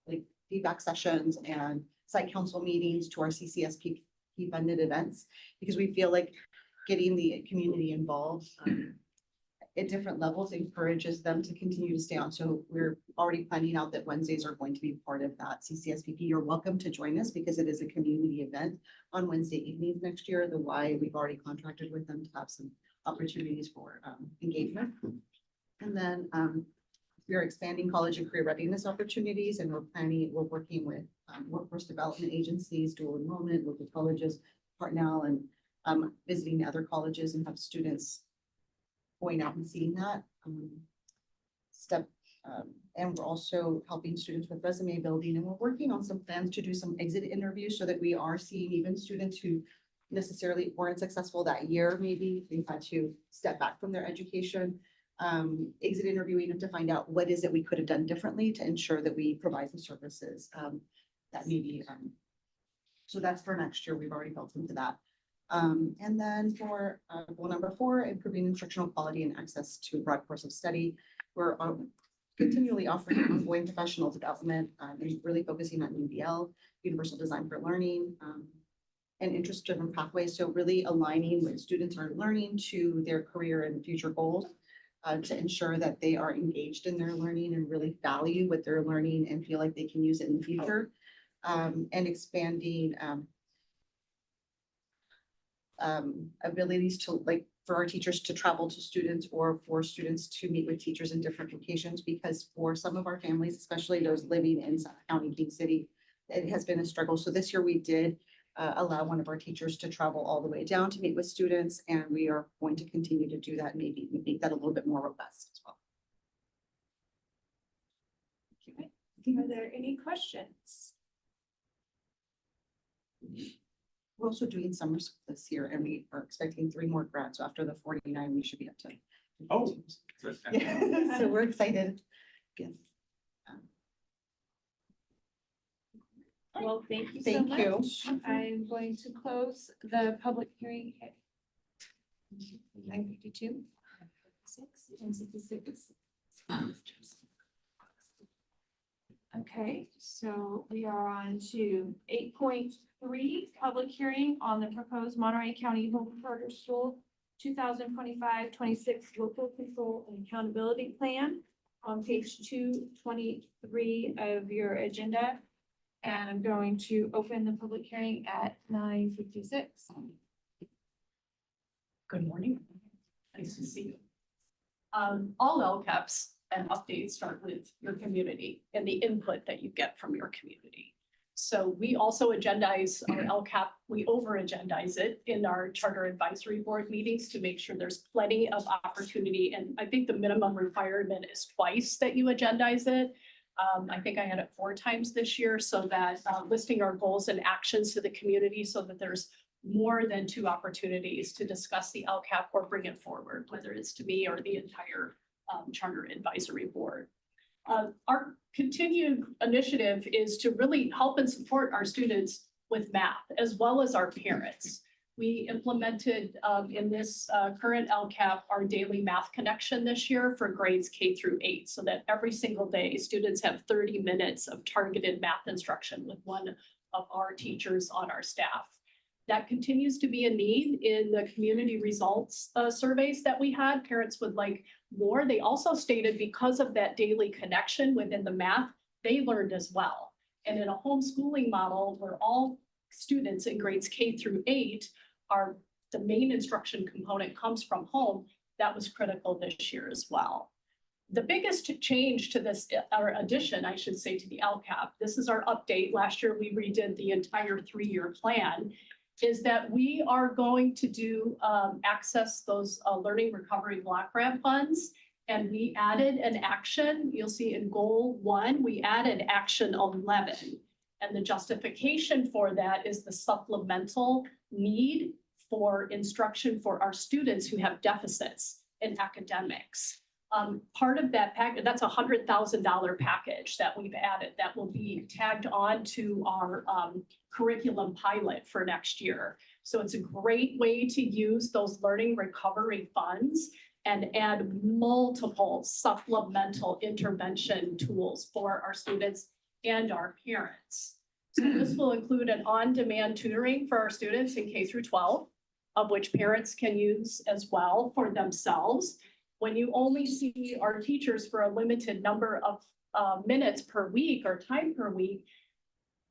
like feedback sessions and site council meetings to our CCSP funded events, because we feel like getting the community involved at different levels encourages them to continue to stay on. So we're already planning out that Wednesdays are going to be part of that CCSPP. You're welcome to join us because it is a community event on Wednesday evenings next year. The Y, we've already contracted with them to have some opportunities for engagement. And then we are expanding college and career readiness opportunities, and we're working with workforce development agencies, dual enrollment, local colleges, Hartnell, and visiting other colleges and have students going out and seeing that and we're also helping students with resume building, and we're working on some plans to do some exit interviews so that we are seeing even students who necessarily weren't successful that year. Maybe they've had to step back from their education, exit interviewing them to find out what is it we could have done differently to ensure that we provide the services that maybe. So that's for next year. We've already built into that. And then for goal number 4, improving instructional quality and access to a broad course of study. We're continually offering ongoing professional development, and really focusing on UDL, universal design for learning, and interest-driven pathways. So really aligning what students are learning to their career and future goals, to ensure that they are engaged in their learning and really value what they're learning and feel like they can use it in the future. And expanding abilities to, like, for our teachers to travel to students or for students to meet with teachers in different locations, because for some of our families, especially those living in South County, King City, it has been a struggle. So this year we did allow one of our teachers to travel all the way down to meet with students, and we are going to continue to do that, maybe make that a little bit more robust as well. Okay. Are there any questions? We're also doing summer school this year, and we are expecting 3 more grads. So after the 49, we should be up to. Oh. Yeah, so we're excited. Yes. Well, thank you so Thank you. much. I'm going to close the public hearing. 9:52. 6:66. Okay, so we are on to 8.3, public hearing on the proposed Monterey County Home Charter School 2025-26 local control and accountability plan on page 223 of your agenda. And I'm going to open the public hearing at 9:56. Good morning. Nice to see you. All LCAPs and updates start with your community and the input that you get from your community. So we also agendize our LCAP, we over-agendize it in our charter advisory board meetings to make sure there's plenty of opportunity. And I think the minimum requirement is twice that you agendize it. I think I had it 4 times this year, so that listing our goals and actions to the community so that there's more than 2 opportunities to discuss the LCAP or bring it forward, whether it's to me or the entire charter advisory board. Our continued initiative is to really help and support our students with math, as well as our parents. We implemented in this current LCAP our daily math connection this year for grades K through 8, so that every single day students have 30 minutes of targeted math instruction with one of our teachers on our staff. That continues to be a need in the community results surveys that we had. Parents would like more. They also stated because of that daily connection within the math, they learned as well. And in a homeschooling model where all students in grades K through 8 are, the main instruction component comes from home, that was critical this year as well. The biggest change to this, or addition, I should say, to the LCAP, this is our update. Last year, we redid the entire 3-year plan, is that we are going to do access those learning recovery block grant funds. And we added an action, you'll see in goal 1, we added action 11. And the justification for that is the supplemental need for instruction for our students who have deficits in academics. Part of that package, that's a $100,000 package that we've added that will be tagged on to our curriculum pilot for next year. So it's a great way to use those learning recovery funds and add multiple supplemental intervention tools for our students and our parents. So this will include an on-demand tutoring for our students in K through 12, of which parents can use as well for themselves. When you only see our teachers for a limited number of minutes per week or time per week,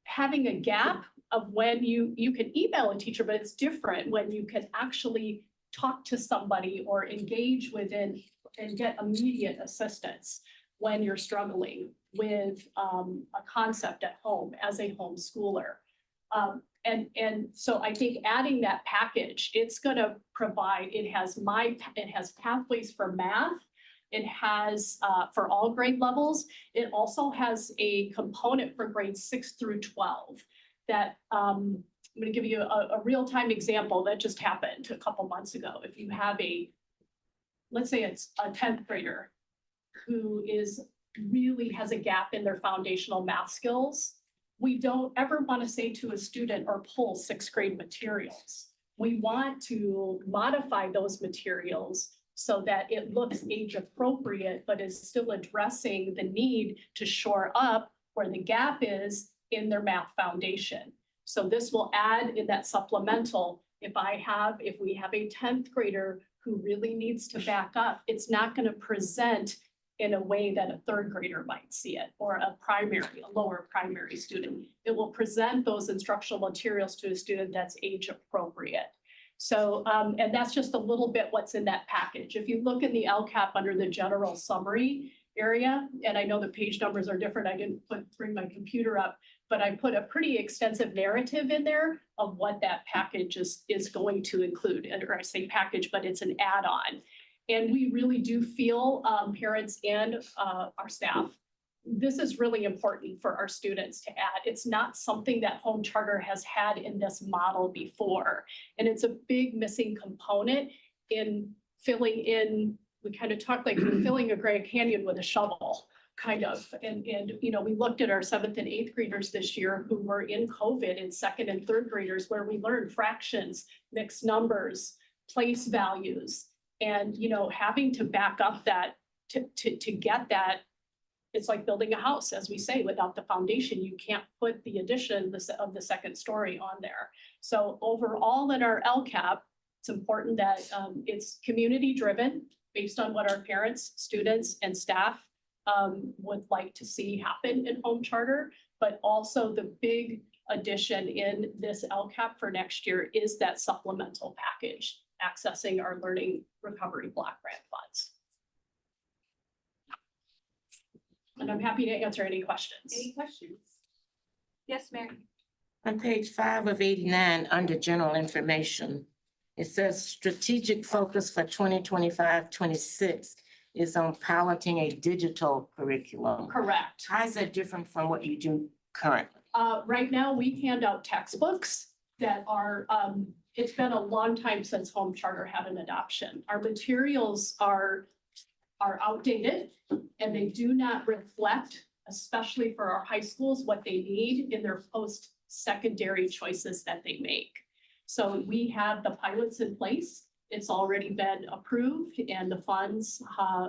having a gap of when you can email a teacher, but it's different when you can actually talk to somebody or engage within and get immediate assistance when you're struggling with a concept at home as a homeschooler. And so I think adding that package, it's going to provide, it has pathways for math. It has for all grade levels. It also has a component for grades 6 through 12 that I'm going to give you a real-time example that just happened a couple months ago. If you have let's say it's a 10th grader who really has a gap in their foundational math skills, we don't ever want to say to a student or pull 6th grade materials. We want to modify those materials so that it looks age appropriate, but is still addressing the need to shore up where the gap is in their math foundation. So this will add in that supplemental, if we have a 10th grader who really needs to back up, it's not going to present in a way that a 3rd grader might see it, or a lower primary student. It will present those instructional materials to a student that's age appropriate. So, and that's just a little bit what's in that package. If you look in the LCAP under the general summary area, and I know the page numbers are different, I didn't bring my computer up, but I put a pretty extensive narrative in there of what that package is going to include. Or I say package, but it's an add-on. And we really do feel, parents and our staff, this is really important for our students to add. It's not something that Home Charter has had in this model before. And it's a big missing component in filling in, we kind of talked like filling a Grand Canyon with a shovel, kind of. And you know, we looked at our 7th and 8th graders this year who were in COVID, and 2nd and 3rd graders where we learned fractions, mixed numbers, place values. And, you know, having to back up that to get that, it's like building a house, as we say, without the foundation, you can't put the addition of the 2nd story on there. So overall in our LCAP, it's important that it's community driven based on what our parents, students, and staff would like to see happen in Home Charter. But also the big addition in this LCAP for next year is that supplemental package, accessing our Learning Recovery Block Grant funds. And I'm happy to answer any questions. Any questions? Yes, Mary. On page 5 of 89, under general information, it says strategic focus for 2025-26 is on piloting a digital curriculum. Correct. How is that different from what you do currently? Right now, we hand out textbooks that are, it's been a long time since Home Charter had an adoption. Our materials are outdated and they do not reflect, especially for our high schools, what they need in their post-secondary choices that they make. So we have the pilots in place. It's already been approved and the funds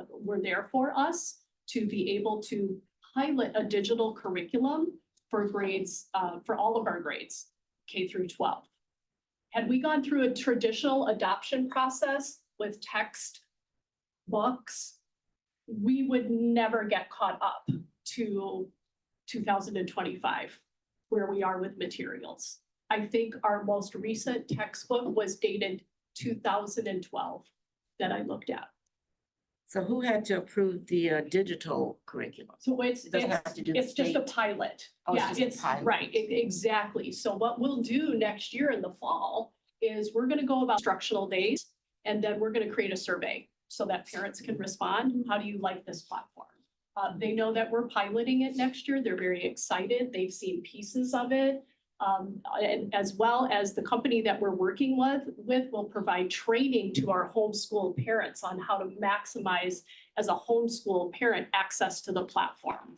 were there for us to be able to pilot a digital curriculum for grades, for all of our grades, K through 12. Had we gone through a traditional adoption process with text books, we would never get caught up to 2025, where we are with materials. I think our most recent textbook was dated 2012 that I looked at. So who had to approve the digital curriculum? So it's just a pilot. Oh, it's Yeah, just a it's pilot. right, exactly. So what we'll do next year in the fall is we're gonna go about instructional days, and then we're gonna create a survey so that parents can respond. How do you like this platform? They know that we're piloting it next year. They're very excited. They've seen pieces of it. And as well as the company that we're working with will provide training to our homeschool parents on how to maximize, as a homeschool parent, access to the platform.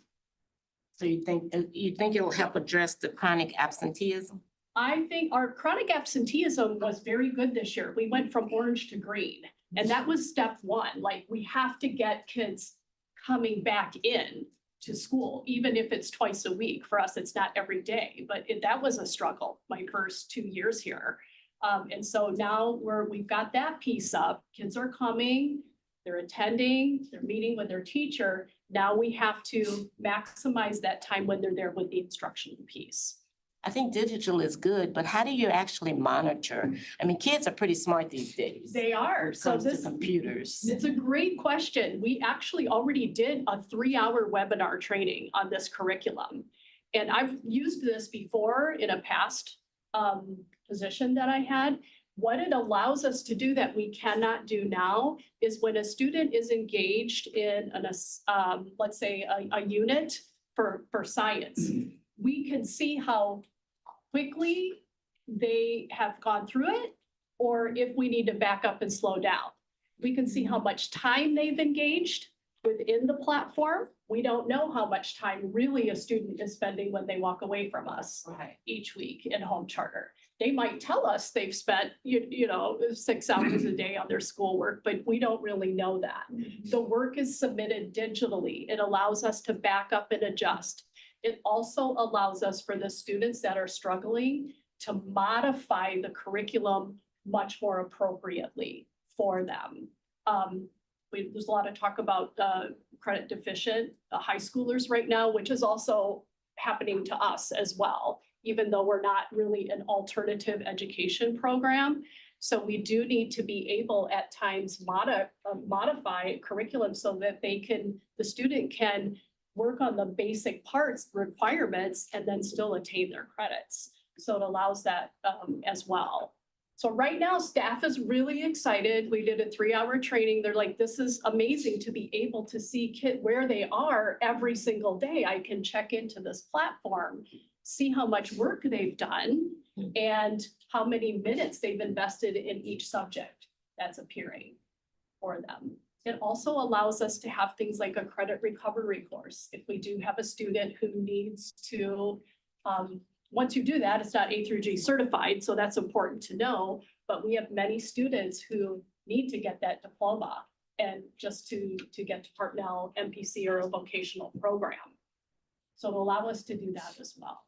So you think it'll help address the chronic absenteeism? I think our chronic absenteeism was very good this year. We went from orange to green, and that was step one. Like, we have to get kids coming back in to school, even if it's twice a week. For us, it's not every day, but that was a struggle my first 2 years here. And so now we've got that piece up. Kids are coming, they're attending, they're meeting with their teacher. Now we have to maximize that time when they're there with the instruction piece. I think digital is good, but how do you actually monitor? I mean, kids are pretty smart these days. They are. When it So comes to this, computers. it's a great question. We actually already did a 3-hour webinar training on this curriculum. And I've used this before in a past position that I had. What it allows us to do that we cannot do now is when a student is engaged in let's say a unit for science, we can see how quickly they have gone through it, or if we need to back up and slow down. We can see how much time they've engaged within the platform. We don't know how much time really a student is spending when they walk away from us each week in Home Charter. they might tell us they've spent, you know, 6 hours a day on their schoolwork, but we don't really know that. The work is submitted digitally. It allows us to back up and adjust. It also allows us for the students that are struggling to modify the curriculum much more appropriately for them. There's a lot of talk about credit deficient high schoolers right now, which is also happening to us as well, even though we're not really an alternative education program. So we do need to be able at times modify curriculum so that the student can work on the basic parts, requirements, and then still attain their credits. So it allows that as well. So right now, staff is really excited. We did a 3-hour training. They're like, this is amazing to be able to see where they are every single day. I can check into this platform, see how much work they've done and how many minutes they've invested in each subject that's appearing for them. It also allows us to have things like a credit recovery course. If we do have a student who needs to, once you do that, it's not A through G certified, so that's important to know, but we have many students who need to get that diploma and just to get to Partnell, MPC, or a vocational program. So it'll allow us to do that as well.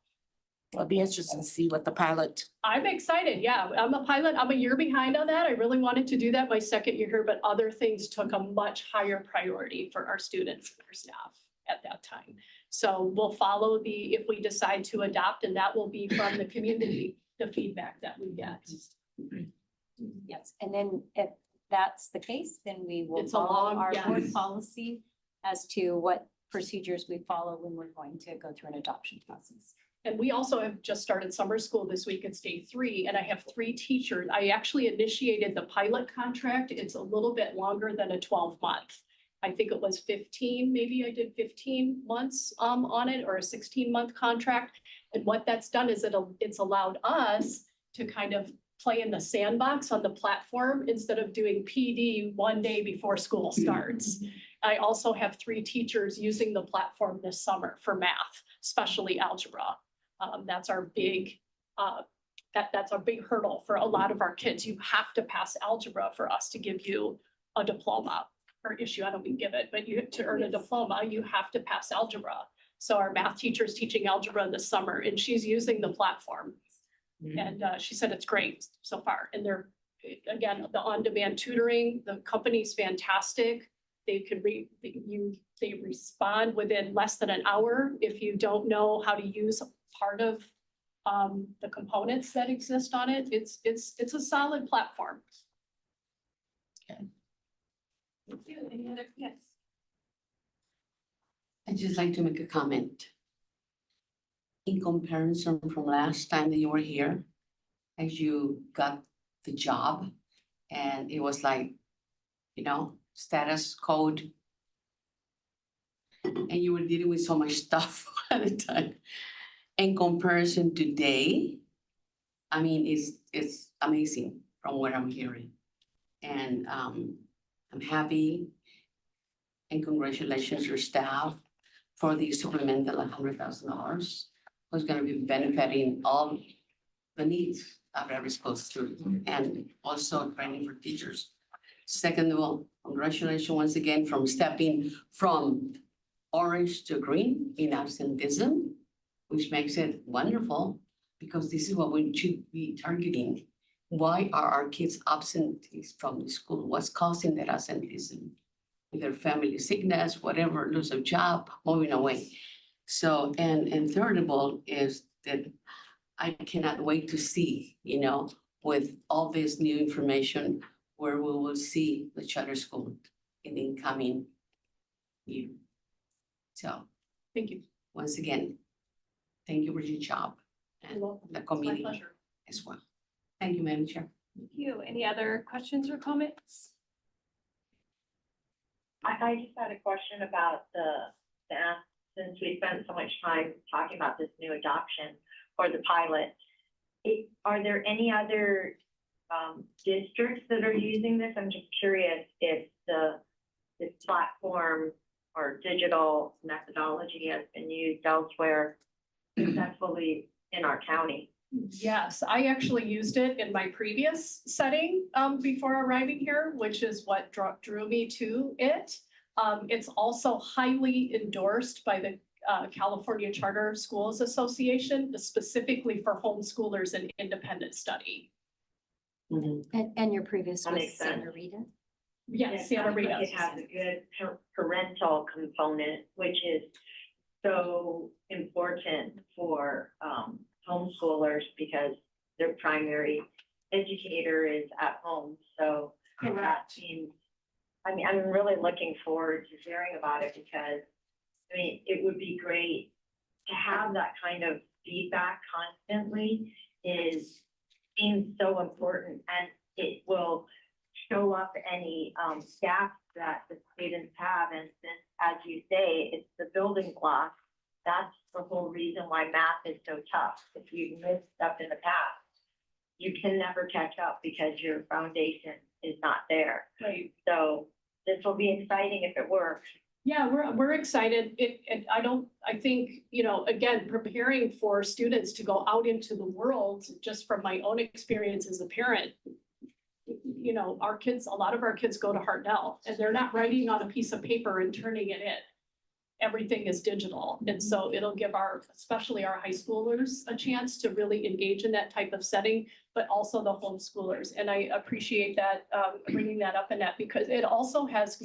It'll be interesting to see what the pilot. I'm excited, yeah. I'm a pilot. I'm a year behind on that. I really wanted to do that my second year here, but other things took a much higher priority for our students and our staff at that time. So we'll follow if we decide to adopt, and that will be from the community, the feedback that we get. Yes, and then if that's the case, then we will It's a follow long- our board yes. policy as to what procedures we follow when we're going to go through an adoption process. And we also have just started summer school this week. It's day 3, and I have 3 teachers. I actually initiated the pilot contract. It's a little bit longer than a 12-month. I think it was 15, maybe I did 15 months on it, or a 16-month contract. And what that's done is it's allowed us to kind of play in the sandbox on the platform instead of doing PD one day before school starts. I also have 3 teachers using the platform this summer for math, especially algebra. That's our big that's our big hurdle for a lot of our kids. You have to pass algebra for us to give you a diploma, or issue. I don't mean give it, but to earn a diploma, you have to pass algebra. So our math teacher is teaching algebra this summer, and she's using the platform. And she said it's great so far. And they're, again, the on-demand tutoring, the company's fantastic. They they respond within less than an hour if you don't know how to use part of the components that exist on it. It's a solid platform. Okay. Thank you. Any other? Yes. I'd just like to make a comment. In comparison from last time that you were here, as you got the job, and it was like, you know, status code. And you were dealing with so much stuff at the time. In comparison today, I mean, it's amazing from what I'm hearing. And I'm happy, and congratulations your staff for the supplemental $100,000, who's gonna be benefiting all the needs of every school student, and also training for teachers. Second of all, congratulations once again from stepping from orange to green in absenteeism, which makes it wonderful, because this is what we should be targeting. Why are our kids absent from the school? What's causing that absenteeism? Either family sickness, whatever, lose a job, moving away. So, and third of all is that I cannot wait to see, you know, with all this new information, where we will see the charter school in the incoming year. So, Thank you. once again, thank you for your job and the committee pleasure. as well. Thank you, Madam Chair. Thank you. Any other questions or comments? I just had a question about the staff, since we spent so much time talking about this new adoption or the pilot. Are there any other districts that are using this? I'm just curious if this platform or digital methodology has been used elsewhere successfully in our county. Yes, I actually used it in my previous setting before arriving here, which is what drew me to it. It's also highly endorsed by the California Charter Schools Association, specifically for homeschoolers and independent study. And your previous That was makes sense. Santa Rita? Yes, Santa Rita. It has a good parental component, which is so important for homeschoolers because their primary educator is at home. So that seems, I mean, I'm really looking forward to hearing about it because, I mean, it would be great to have that kind of feedback constantly seems so important, and it will show up any gaps that the students have. And since, as you say, it's the building block, that's the whole reason why math is so tough. If you missed stuff in the past, you can never catch up because your foundation is not there. Right. So this will be exciting if it works. Yeah, we're excited. I think, you know, again, preparing for students to go out into the world, just from my own experience as a parent, you know, a lot of our kids go to Hartnell and they're not writing on a piece of paper and turning it in. Everything is digital. And so it'll give especially our high schoolers a chance to really engage in that type of setting, but also the homeschoolers. And I appreciate that, bringing that up, Annette, because it also has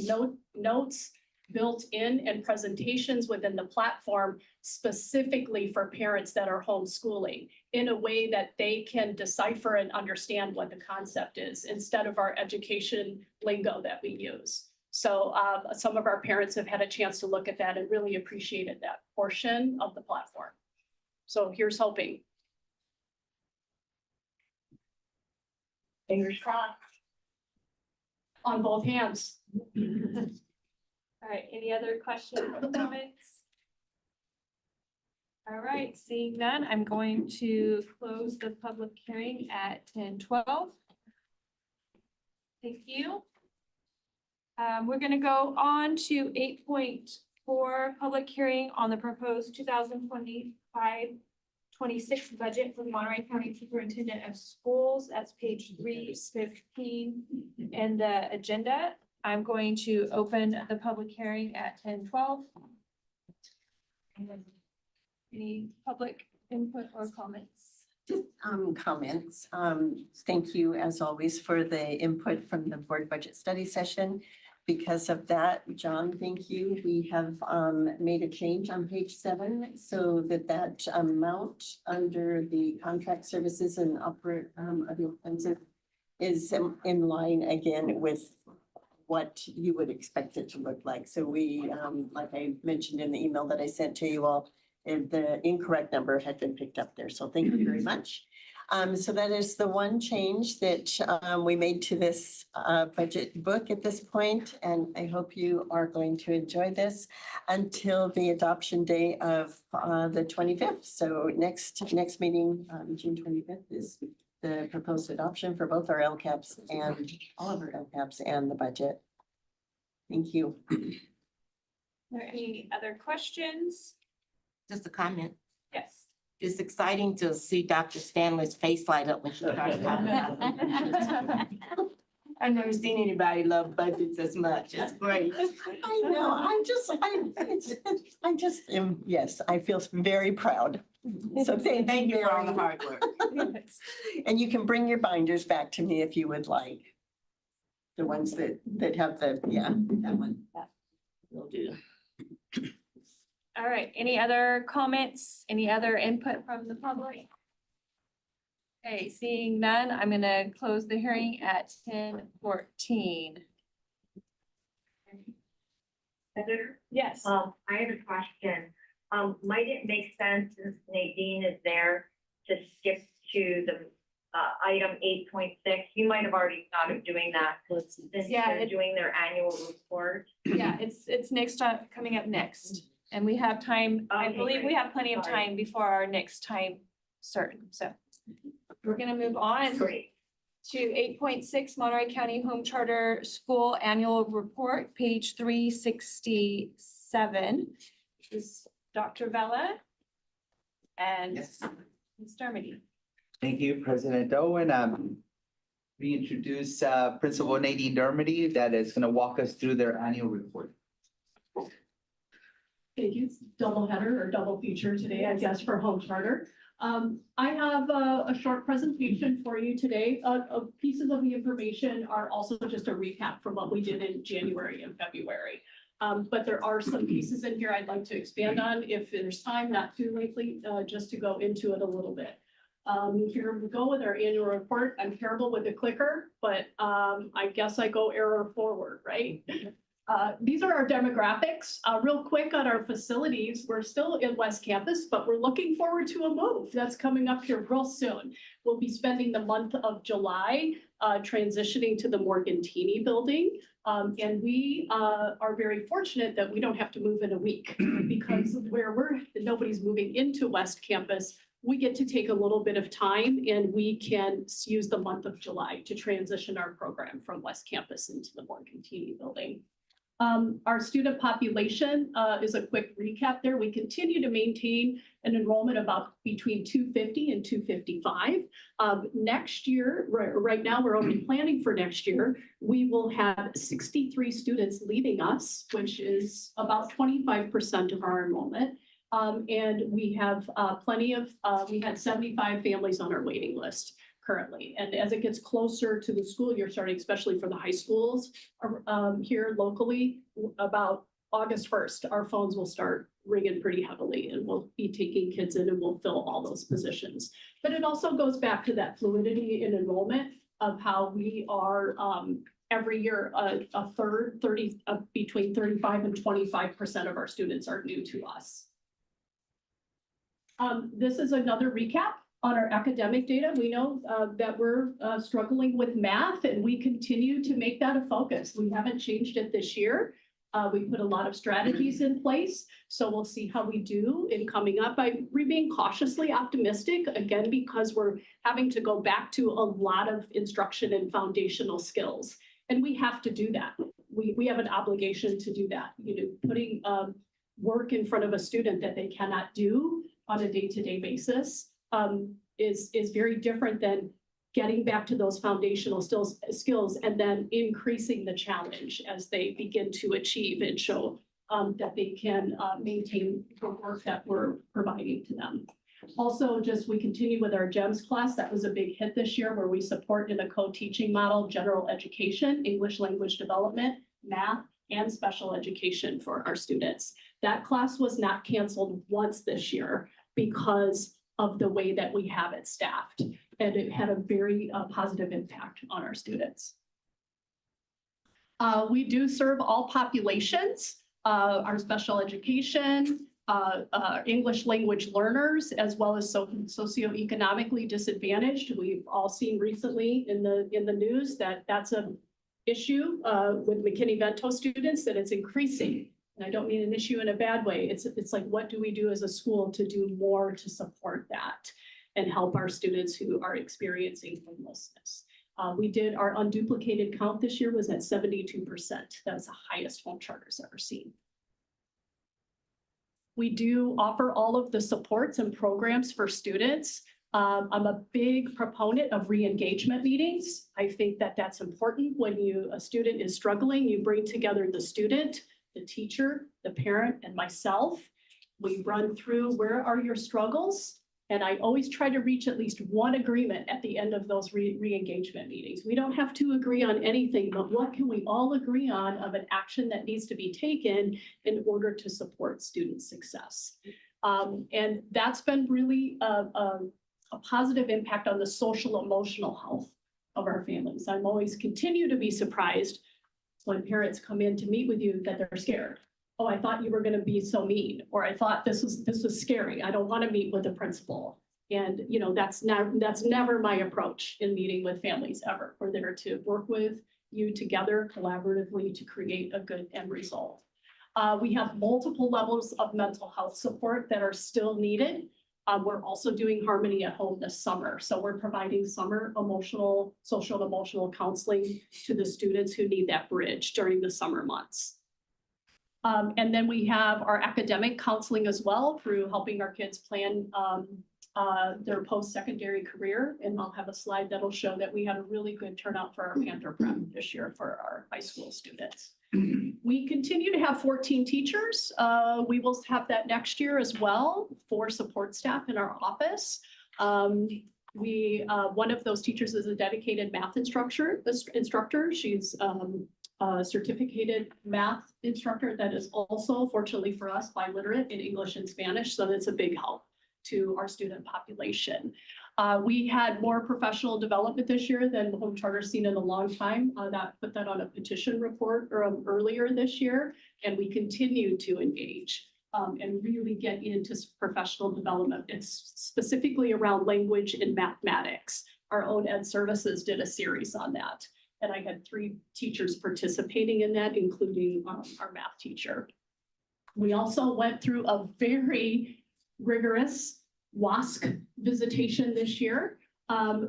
notes built in and presentations within the platform specifically for parents that are homeschooling in a way that they can decipher and understand what the concept is instead of our education lingo that we use. So some of our parents have had a chance to look at that and really appreciated that portion of the platform. So here's hoping. Fingers crossed. On both hands. All right, any other questions or comments? All right, seeing none, I'm going to close the public hearing at 10:12. Thank you. We're gonna go on to 8.4, public hearing on the proposed 2025-26 budget for the Monterey County Superintendent of Schools. That's page 315 in the agenda. I'm going to open the public hearing at 10:12. Any public input or comments? Just comments. Thank you as always for the input from the board budget study session. Because of that, John, thank you. We have made a change on page 7 so that amount under the contract services and upper of the offensive is in line again with what you would expect it to look like. So we, like I mentioned in the email that I sent to you all, the incorrect number had been picked up there. So thank you very much. So that is the one change that we made to this budget book at this point, and I hope you are going to enjoy this until the adoption day of the 25th. So next meeting, June 25th, is the proposed adoption for both our LCAPs and all of our LCAPs and the budget. Thank you. Are there any other questions? Just a comment. Yes. It's exciting to see Dr. Stanley's face light up when she started talking about it. I've never seen anybody love budgets as much. It's great. I know, yes, I feel very proud. So thank you for all very the hard work. And you can bring your binders back to me if you would like. The ones that have that one. Will do. All right, any other comments, any other input from the public? Okay, seeing none, I'm gonna close the hearing at 10:14. Heather? Yes. I have a question. Might it make sense, since Nadine is there, to skip to the item 8.6? You might have already thought of doing that since Yeah, they're doing their annual report. Yeah, it's next coming up next. And we have time, I Okay, believe we great. have plenty of Sorry. time before our next time certain, so. We're gonna move on Great. to 8.6 Monterey County Home Charter School Annual Report, page 367. This is Dr. Vella and Yes. Ms. Dermody. Thank you, President Owen. Reintroduce Principal Nadine Dermody that is going to walk us through their annual report. Thank you. Double header or double feature today, I guess, for home charter. I have a short presentation for you today. Pieces of the information are also just a recap from what we did in January and February. But there are some pieces in here I'd like to expand on if there's time, not too lengthy, just to go into it a little bit. Here we go with our annual report. I'm terrible with the clicker, but I guess I go error forward, right? These are our demographics. Real quick on our facilities, we're still in West Campus, but we're looking forward to a move that's coming up here real soon. We'll be spending the month of July transitioning to the Morgantini building. And we are very fortunate that we don't have to move in a week because where nobody's moving into West Campus, we get to take a little bit of time and we can use the month of July to transition our program from West Campus into the Morgantini building. Our student population is a quick recap there. We continue to maintain an enrollment about between 250 and 255. Next year, right now, we're only planning for next year. We will have 63 students leaving us, which is about 25% of our enrollment. And we have we had 75 families on our waiting list currently. And as it gets closer to the school year starting, especially for the high schools here locally, about August 1st, our phones will start ringing pretty heavily and we'll be taking kids in and we'll fill all those positions. But it also goes back to that fluidity in enrollment of how we are every year, between 35 and 25% of our students are new to us. This is another recap on our academic data. We know that we're struggling with math and we continue to make that a focus. We haven't changed it this year. We put a lot of strategies in place. So we'll see how we do in coming up. We're being cautiously optimistic, again, because we're having to go back to a lot of instruction and foundational skills. And we have to do that. We have an obligation to do that. Putting work in front of a student that they cannot do on a day-to-day basis is very different than getting back to those foundational skills and then increasing the challenge as they begin to achieve and show that they can maintain the work that we're providing to them. Also, we continue with our GEMS class. That was a big hit this year where we support in a co-teaching model, general education, English language development, math, and special education for our students. That class was not canceled once this year because of the way that we have it staffed. And it had a very positive impact on our students. We do serve all populations, our special education, English language learners, as well as socioeconomically disadvantaged. We've all seen recently in the news that that's an issue with McKinney-Vento students, that it's increasing. And I don't mean an issue in a bad way. It's like, what do we do as a school to do more to support that and help our students who are experiencing homelessness? We did our unduplicated count this year was at 72%. That was the highest home charters ever seen. We do offer all of the supports and programs for students. I'm a big proponent of re-engagement meetings. I think that that's important when a student is struggling, you bring together the student, the teacher, the parent, and myself. We run through where are your struggles? And I always try to reach at least one agreement at the end of those re-engagement meetings. We don't have to agree on anything, but what can we all agree on of an action that needs to be taken in order to support student success? And that's been really a positive impact on the social emotional health of our families. I'm always continue to be surprised when parents come in to meet with you that they're scared. Oh, I thought you were going to be so mean, or I thought this was scary. I don't want to meet with the principal. And that's never my approach in meeting with families ever. We're there to work with you together collaboratively to create a good end result. We have multiple levels of mental health support that are still needed. We're also doing Harmony at Home this summer. So we're providing summer social and emotional counseling to the students who need that bridge during the summer months. And then we have our academic counseling as well through helping our kids plan their post-secondary career. And I'll have a slide that'll show that we had a really good turnout for our Panther Prep this year for our high school students. We continue to have 14 teachers. We will have that next year as well for support staff in our office. One of those teachers is a dedicated math instructor. She's a certificated math instructor that is also, fortunately for us, biliterate in English and Spanish. So that's a big help to our student population. We had more professional development this year than Home Charter's seen in a long time. Put that on a petition report earlier this year, and we continue to engage and really get into professional development. It's specifically around language and mathematics. Our own Ed Services did a series on that, and I had 3 teachers participating in that, including our math teacher. We also went through a very rigorous WASC visitation this year.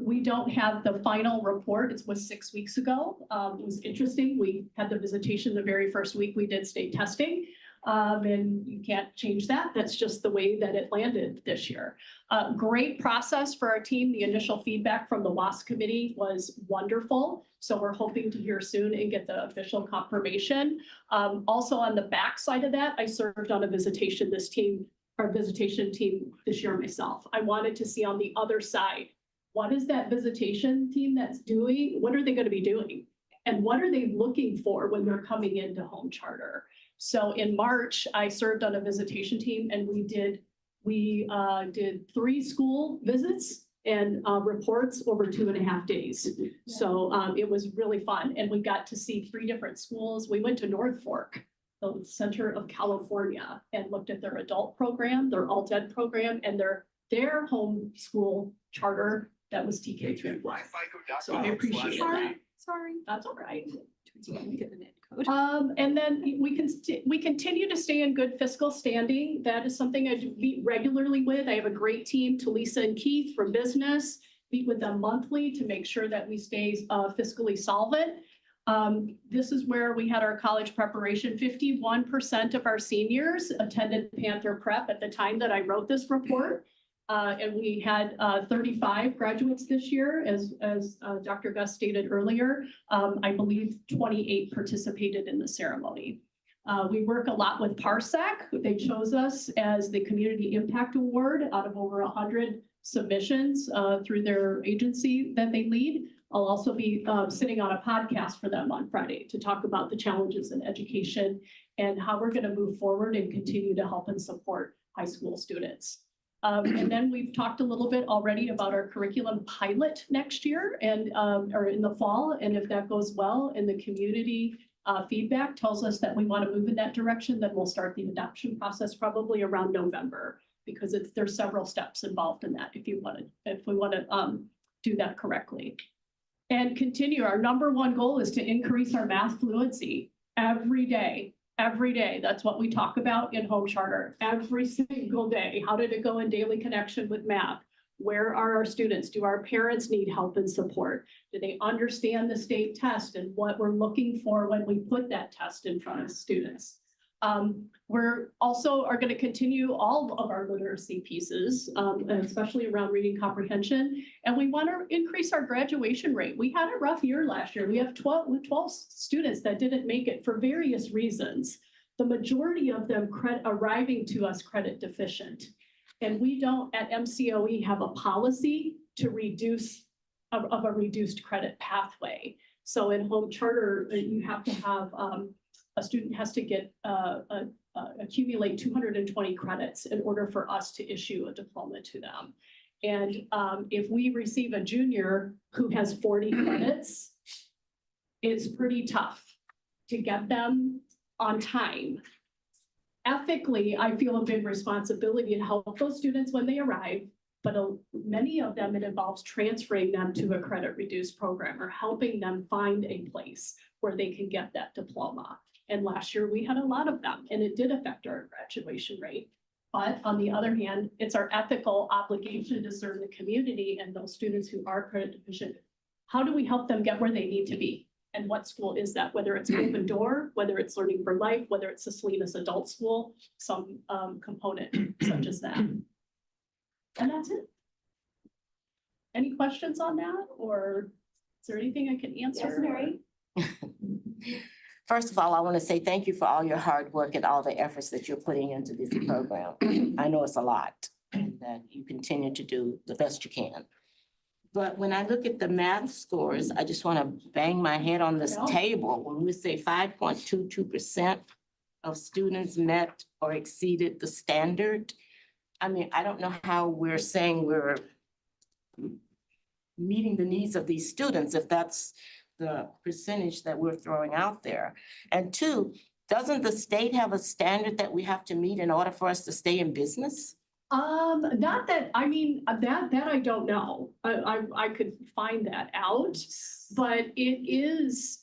We don't have the final report. It was 6 weeks ago. It was interesting. We had the visitation the very first week we did state testing. And you can't change that. That's just the way that it landed this year. Great process for our team. The initial feedback from the WASC committee was wonderful. So we're hoping to hear soon and get the official confirmation. Also on the back side of that, I served on a visitation team this year myself. I wanted to see on the other side, what is that visitation team that's doing? What are they going to be doing? And what are they looking for when they're coming into Home Charter? So in March, I served on a visitation team, and we did 3 school visits and reports over 2.5 days. So it was really fun. And we got to see 3 different schools. We went to North Fork, the center of California, and looked at their adult program, their alt-ed program, and their home school charter that was TK3. So I appreciate that. Sorry, that's all right. And then we continue to stay in good fiscal standing. That is something I do meet regularly with. I have a great team, Talisa and Keith from business, meet with them monthly to make sure that we stay fiscally solvent. This is where we had our college preparation. 51% of our seniors attended Panther Prep at the time that I wrote this report. And we had 35 graduates this year, as Dr. Gus stated earlier. I believe 28 participated in the ceremony. We work a lot with Parsec. They chose us as the Community Impact Award out of over 100 submissions through their agency that they lead. I'll also be sitting on a podcast for them on Friday to talk about the challenges in education and how we're going to move forward and continue to help and support high school students. And then we've talked a little bit already about our curriculum pilot next year and or in the fall. And if that goes well and the community feedback tells us that we want to move in that direction, then we'll start the adoption process probably around November, because there's several steps involved in that if we want to do that correctly. And continue. Our number 1 goal is to increase our math fluency every day. Every day. That's what we talk about in Home Charter. Every single day. How did it go in daily connection with math? Where are our students? Do our parents need help and support? Do they understand the state test and what we're looking for when we put that test in front of students? We're also are going to continue all of our literacy pieces, especially around reading comprehension. And we want to increase our graduation rate. We had a rough year last year. We have 12 students that didn't make it for various reasons. The majority of them arriving to us credit deficient. And we don't at MCOE have a policy to reduce of a reduced credit pathway. So in Home Charter, you have to have a student has to get accumulate 220 credits in order for us to issue a diploma to them. And if we receive a junior who has 40 credits, it's pretty tough to get them on time. Ethically, I feel a big responsibility to help those students when they arrive, but many of them, it involves transferring them to a credit reduced program or helping them find a place where they can get that diploma. And last year we had a lot of them, and it did affect our graduation rate. But on the other hand, it's our ethical obligation to serve the community and those students who are credit deficient. How do we help them get where they need to be? And what school is that? Whether it's Open Door, whether it's Learning for Life, whether it's a Salinas Adult School, some component such as that. And that's it. any questions on that, or is there anything I can answer? Yes, Mary? First of all, I want to say thank you for all your hard work and all the efforts that you're putting into this program. I know it's a lot and that you continue to do the best you can. But when I look at the math scores, I just want to bang my head on this table. When we say 5.22% of students met or exceeded the standard, I mean, I don't know how we're saying we're meeting the needs of these students if that's the percentage that we're throwing out there. And two, doesn't the state have a standard that we have to meet in order for us to stay in business? Not that, I mean, that I don't know. I could find that out, but it is.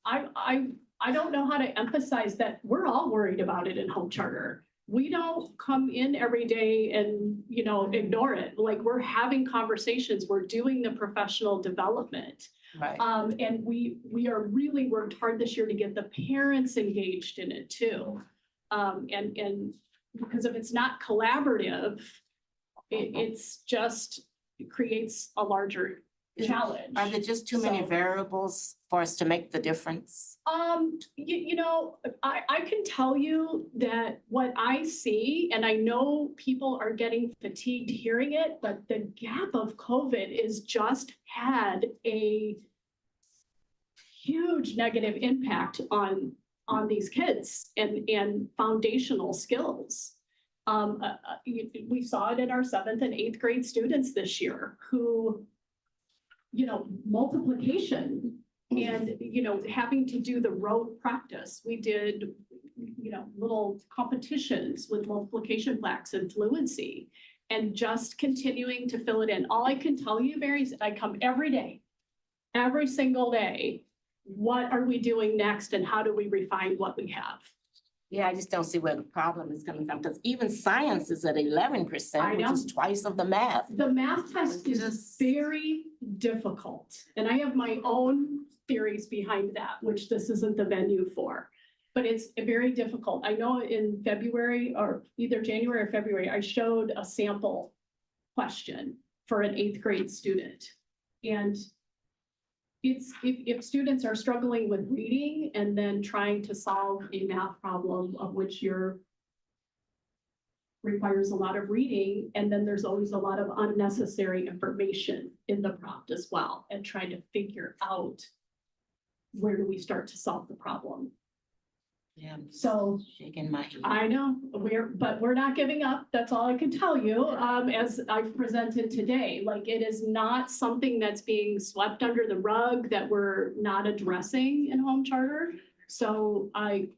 I don't know how to emphasize that we're all worried about it in home charter. We don't come in every day and, you know, ignore it. Like, we're having conversations, we're doing the professional development. Right. And we are really worked hard this year to get the parents engaged in it too. And because if it's not collaborative, it's just, it creates a larger challenge. Are there just too many So- variables for us to make the difference? You know, I can tell you that what I see, and I know people are getting fatigued hearing it, but the gap of COVID is just had a huge negative impact on these kids and foundational skills. We saw it in our 7th and 8th grade students this year who, you know, multiplication and, you know, having to do the rote practice. We did, you know, little competitions with multiplication blocks and fluency and just continuing to fill it in. All I can tell you, Mary, is I come every day, every single day. What are we doing next and how do we refine what we have? Yeah, I just don't see where the problem is coming from, because even science is at 11%, which is twice of the math. The math test is very difficult, and I have my own theories behind that, which this isn't the venue for. But it's very difficult. I know in February, or either January or February, I showed a sample question for an 8th grade student. And it's, if students are struggling with reading and then trying to solve a math problem of which requires a lot of reading, and then there's always a lot of unnecessary information in the prompt as well, and trying to figure out where do we start to solve the problem. Yeah, I'm So shaking my head. I know but we're not giving up. That's all I can tell you. As I've presented today, like, it is not something that's being swept under the rug that we're not addressing in home charter. So And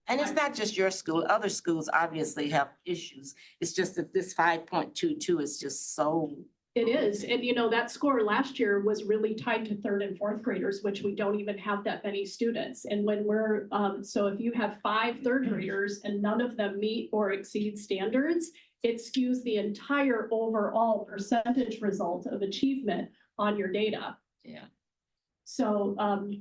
it's not just your school, other schools obviously have issues. It's just that this 5.22 is just so. it is, and you know, that score last year was really tied to 3rd and 4th graders, which we don't even have that many students. And when we're, so if you have 5 3rd graders and none of them meet or exceed standards, it skews the entire overall percentage result of achievement on your data. Yeah. So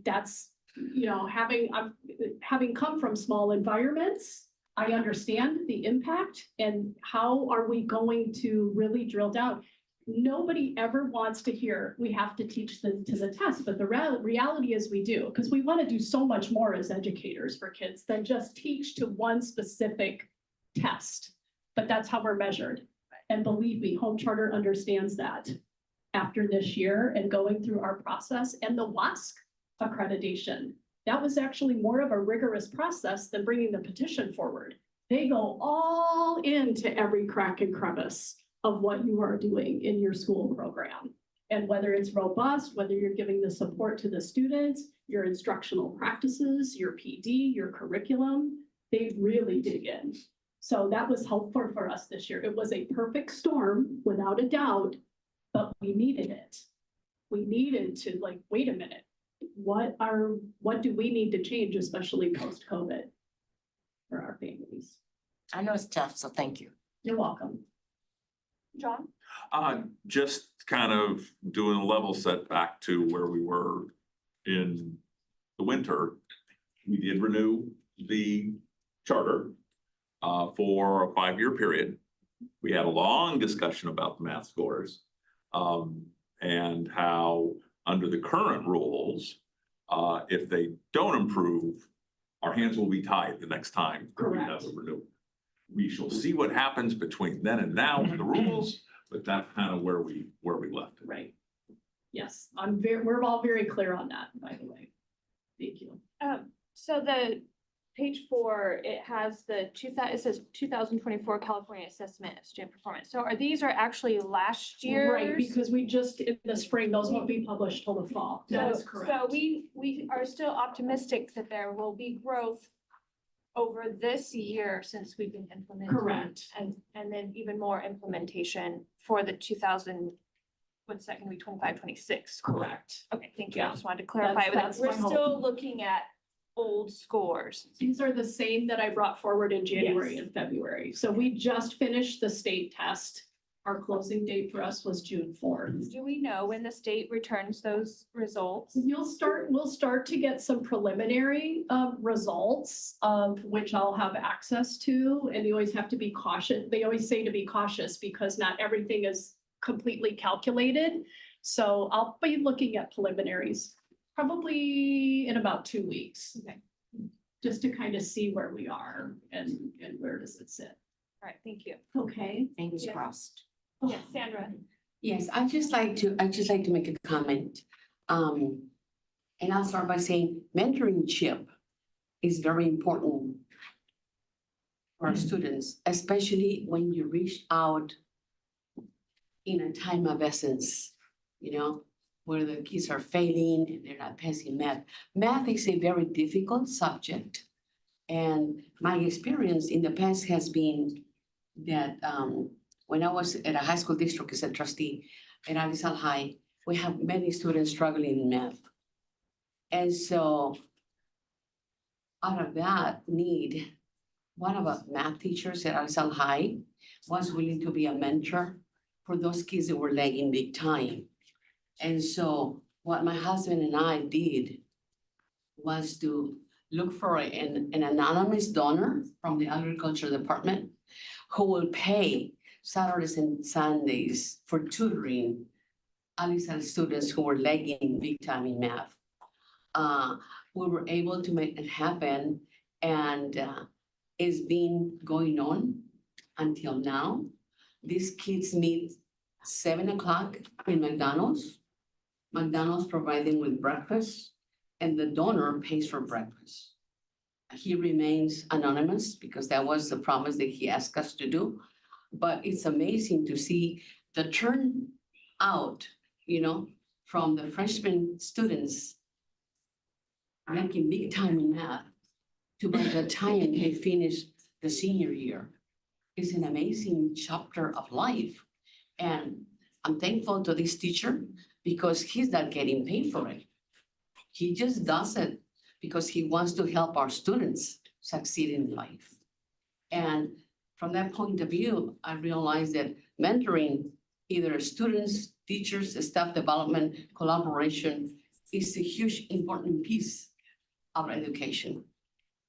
that's, you know, having come from small environments, I understand the impact and how are we going to really drill down. Nobody ever wants to hear we have to teach them to the test, but the reality is we do, because we want to do so much more as educators for kids than just teach to one specific test. But that's how we're measured. And believe me, home charter understands that after this year and going through our process and the WASC accreditation. That was actually more of a rigorous process than bringing the petition forward. They go all into every crack and crevice of what you are doing in your school program. And whether it's robust, whether you're giving the support to the students, your instructional practices, your PD, your curriculum, they really dig in. So that was helpful for us this year. It was a perfect storm, without a doubt, but we needed it. We needed to, like, wait a minute, what do we need to change, especially post-COVID for our families? I know it's tough, so thank you. You're welcome. John? Just kind of doing a level set back to where we were in the winter. We did renew the charter for a 5-year period. We had a long discussion about the math scores. And how, under the current rules, if they don't improve, our hands will be tied the next time we have Correct. a renewal. We shall see what happens between then and now with the rules, but that's kind of where we left it. Right. Yes, we're all very clear on that, by the way. Thank you. So the page 4, it has it says 2024 California Assessment of Student Performance. So these are actually last year's? Right, because we just, in the spring, those won't be published till the fall. That is correct. So we are still optimistic that there will be growth over this year since we've been implementing. Correct. And then even more implementation for the 25, 26. Correct. Okay, thank you. I just wanted to clarify. That's We're my hope. still looking at old scores. These are the same that I brought forward in January Yes. and February. So we just finished the state test. Our closing date for us was June 4th. Do we know when the state returns those results? We'll start to get some preliminary results of which I'll have access to, and you always have to be cautious. They always say to be cautious because not everything is completely calculated. So I'll be looking at preliminaries probably in about 2 weeks. Okay. Just to kind of see where we are and where does it sit. All right, thank you. Okay. Fingers Yes. crossed. Yes, Sandra. Yes, I'd just like to make a comment. And I'll start by saying mentorship is very important for our students, especially when you reach out in a time of essence, where the kids are failing and they're not passing math. Math is a very difficult subject. And my experience in the past has been that when I was at a high school district as a trustee at Alisal High, we have many students struggling in math. And so out of that need, one of our math teachers at Alisal High was willing to be a mentor for those kids that were lagging big time. And so what my husband and I did was to look for an anonymous donor from the agriculture department who will pay Saturdays and Sundays for tutoring Alisal students who were lagging big time in math. We were able to make it happen, and it's been going on until now. These kids meet 7 o'clock in McDonald's provides them with breakfast, and the donor pays for breakfast. He remains anonymous because that was the promise that he asked us to do. But it's amazing to see the turnout, from the freshman students making big time in math to by the time they finish the senior year. It's an amazing chapter of life. And I'm thankful to this teacher because he's not getting paid for it. He just does it because he wants to help our students succeed in life. And from that point of view, I realized that mentoring either students, teachers, staff development, collaboration is a huge important piece of education.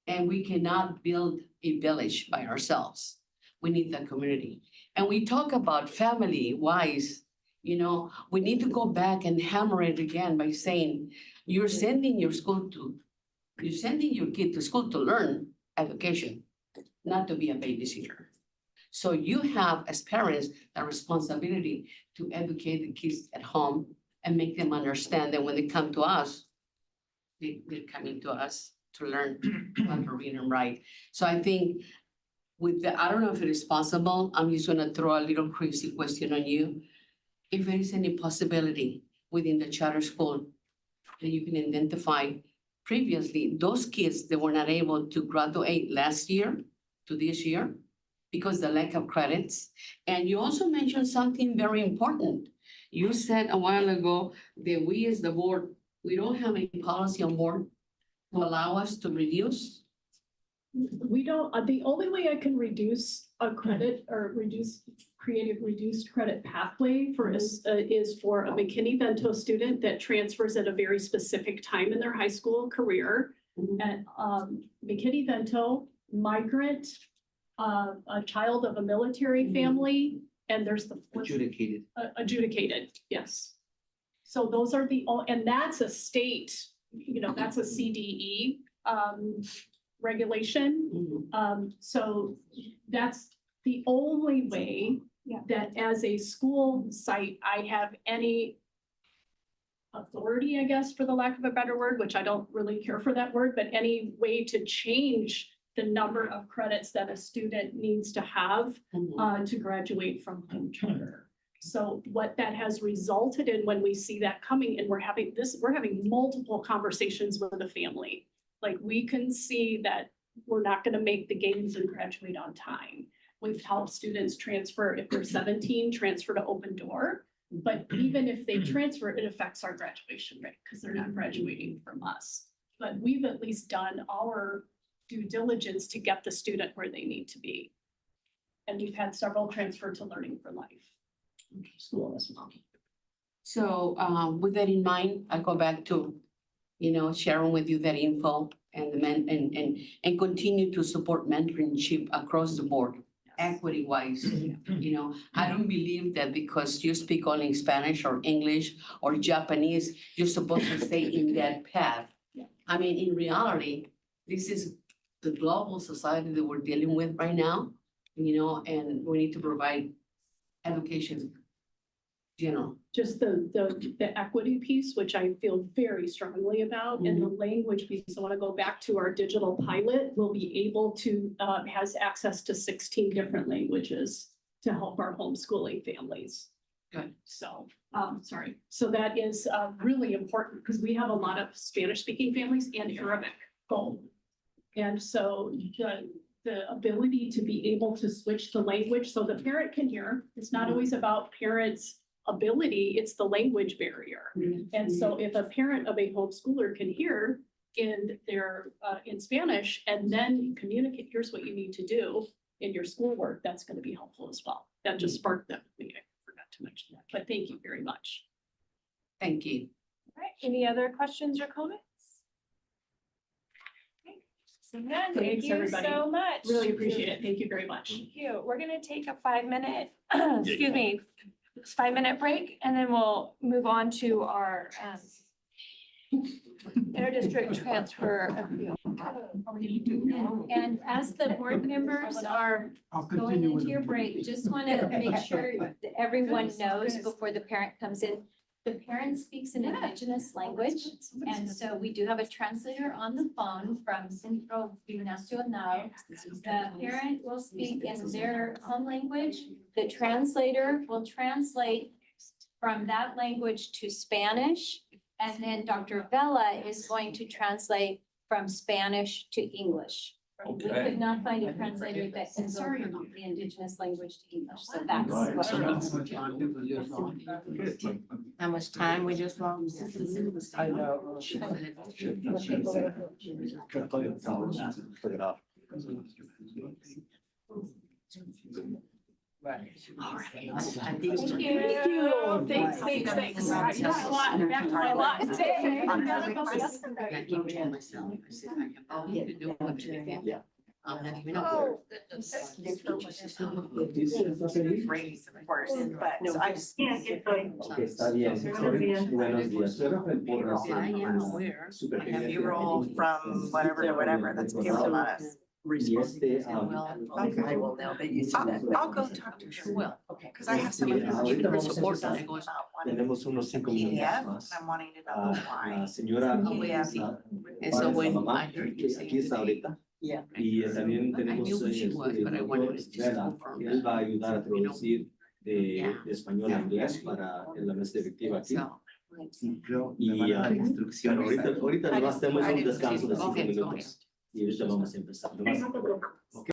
And we cannot build a village by ourselves. We need the community. And we talk about family-wise, we need to go back and hammer it again by saying, you're sending your kid to school to learn education, not to be a babysitter. So you have, as parents, the responsibility to educate the kids at home and make them understand that when they come to us, they're coming to us to learn how to read and write. So I think I don't know if it is possible, I'm just gonna throw a little crazy question on you. If there is any possibility within the charter school that you can identify previously, those kids that were not able to graduate last year to this year because the lack of credits. And you also mentioned something very important. You said a while ago that we as the board, we don't have a policy on board to allow us to reduce. We don't, the only way I can reduce a credit or create a reduced credit pathway for us is for a McKinney-Vento student that transfers at a very specific time in their high school career. And McKinney-Vento, migrant, a child of a military family, and there's the Adjudicated. adjudicated, yes. So those are and that's a state, that's a CDE regulation. So that's the only way that as a school site, I have any authority, I guess, for the lack of a better word, which I don't really care for that word, but any way to change the number of credits that a student needs to have to graduate from home charter. So what that has resulted in when we see that coming, and we're having multiple conversations with the family. Like, we can see that we're not going to make the games and graduate on time. We've helped students transfer, if they're 17, transfer to Open Door. But even if they transfer, it affects our graduation rate because they're not graduating from us. But we've at least done our due diligence to get the student where they need to be. And we've had several transfer to Learning for Life school as well. So with that in mind, I go back to, sharing with you that info and and continue to support mentorship across the board, equity wise. I don't believe that because you speak only Spanish or English or Japanese, you're supposed to stay in that path. I mean, in reality, this is the global society that we're dealing with right now, and we need to provide education. Just the equity piece, which I feel very strongly about, and the language piece. I want to go back to our digital pilot. Will be able to, has access to 16 different languages to help our homeschooling families. Good. So, sorry. So that is really important because we have a lot of Spanish-speaking families and Arabic both. And so the ability to be able to switch the language so the parent can hear. It's not always about parents' ability, it's the language barrier. And so if a parent of a homeschooler can hear in Spanish and then communicate, here's what you need to do in your schoolwork, that's going to be helpful as well. That just sparked that with me. I forgot to mention that, but thank you very much. Thank you. All right, any other questions or comments? Seeing none, thank Thanks, you everybody. so much. Really appreciate it. Thank you very much. Thank you. We're gonna take a 5-minute, excuse me, 5-minute break, and then we'll move on to our interdistrict transfer appeal. And as the board members are going into your break, just want to make sure that everyone knows before the parent comes in. The parent speaks an indigenous language, and so we do have a translator on the phone from Centro Binacional. The parent will speak in their home language. The translator will translate from that language to Spanish, and then Dr. Vela is going to translate from Spanish to English. We could not find a translator that can go from the indigenous language to English, so that's what. How much time we just lost? I know. Thank you. Thanks. I got a lot, back to my lot today. I keep telling myself, I said, I have all to do what to be. I'm not even Oh, Raise, of course. But so I just. Yeah, it's like. Está bien. Buenos días. I am aware. If you roll from whatever to whatever, that's payroll, not us. Y este, Okay, I will know that you said that. I'll go talk to her. Well, okay. Because I have someone who's ahorita super vamos a supportive empezar. about wanting Tenemos unos 5 minutos PDF, más. I'm wanting to know La why. señora Oh, yeah, sí. And so when I heard you say aquí está ahorita. Yeah. Y también I tenemos knew who she was, but I wanted to just Vela, confirm. él va a ayudar a traducir Yeah. de español a inglés para la mesa directiva aquí. So, Y ahorita nomás tenemos un descanso de 5 Okay, minutos. Y ahorita vamos a empezar. Nomás-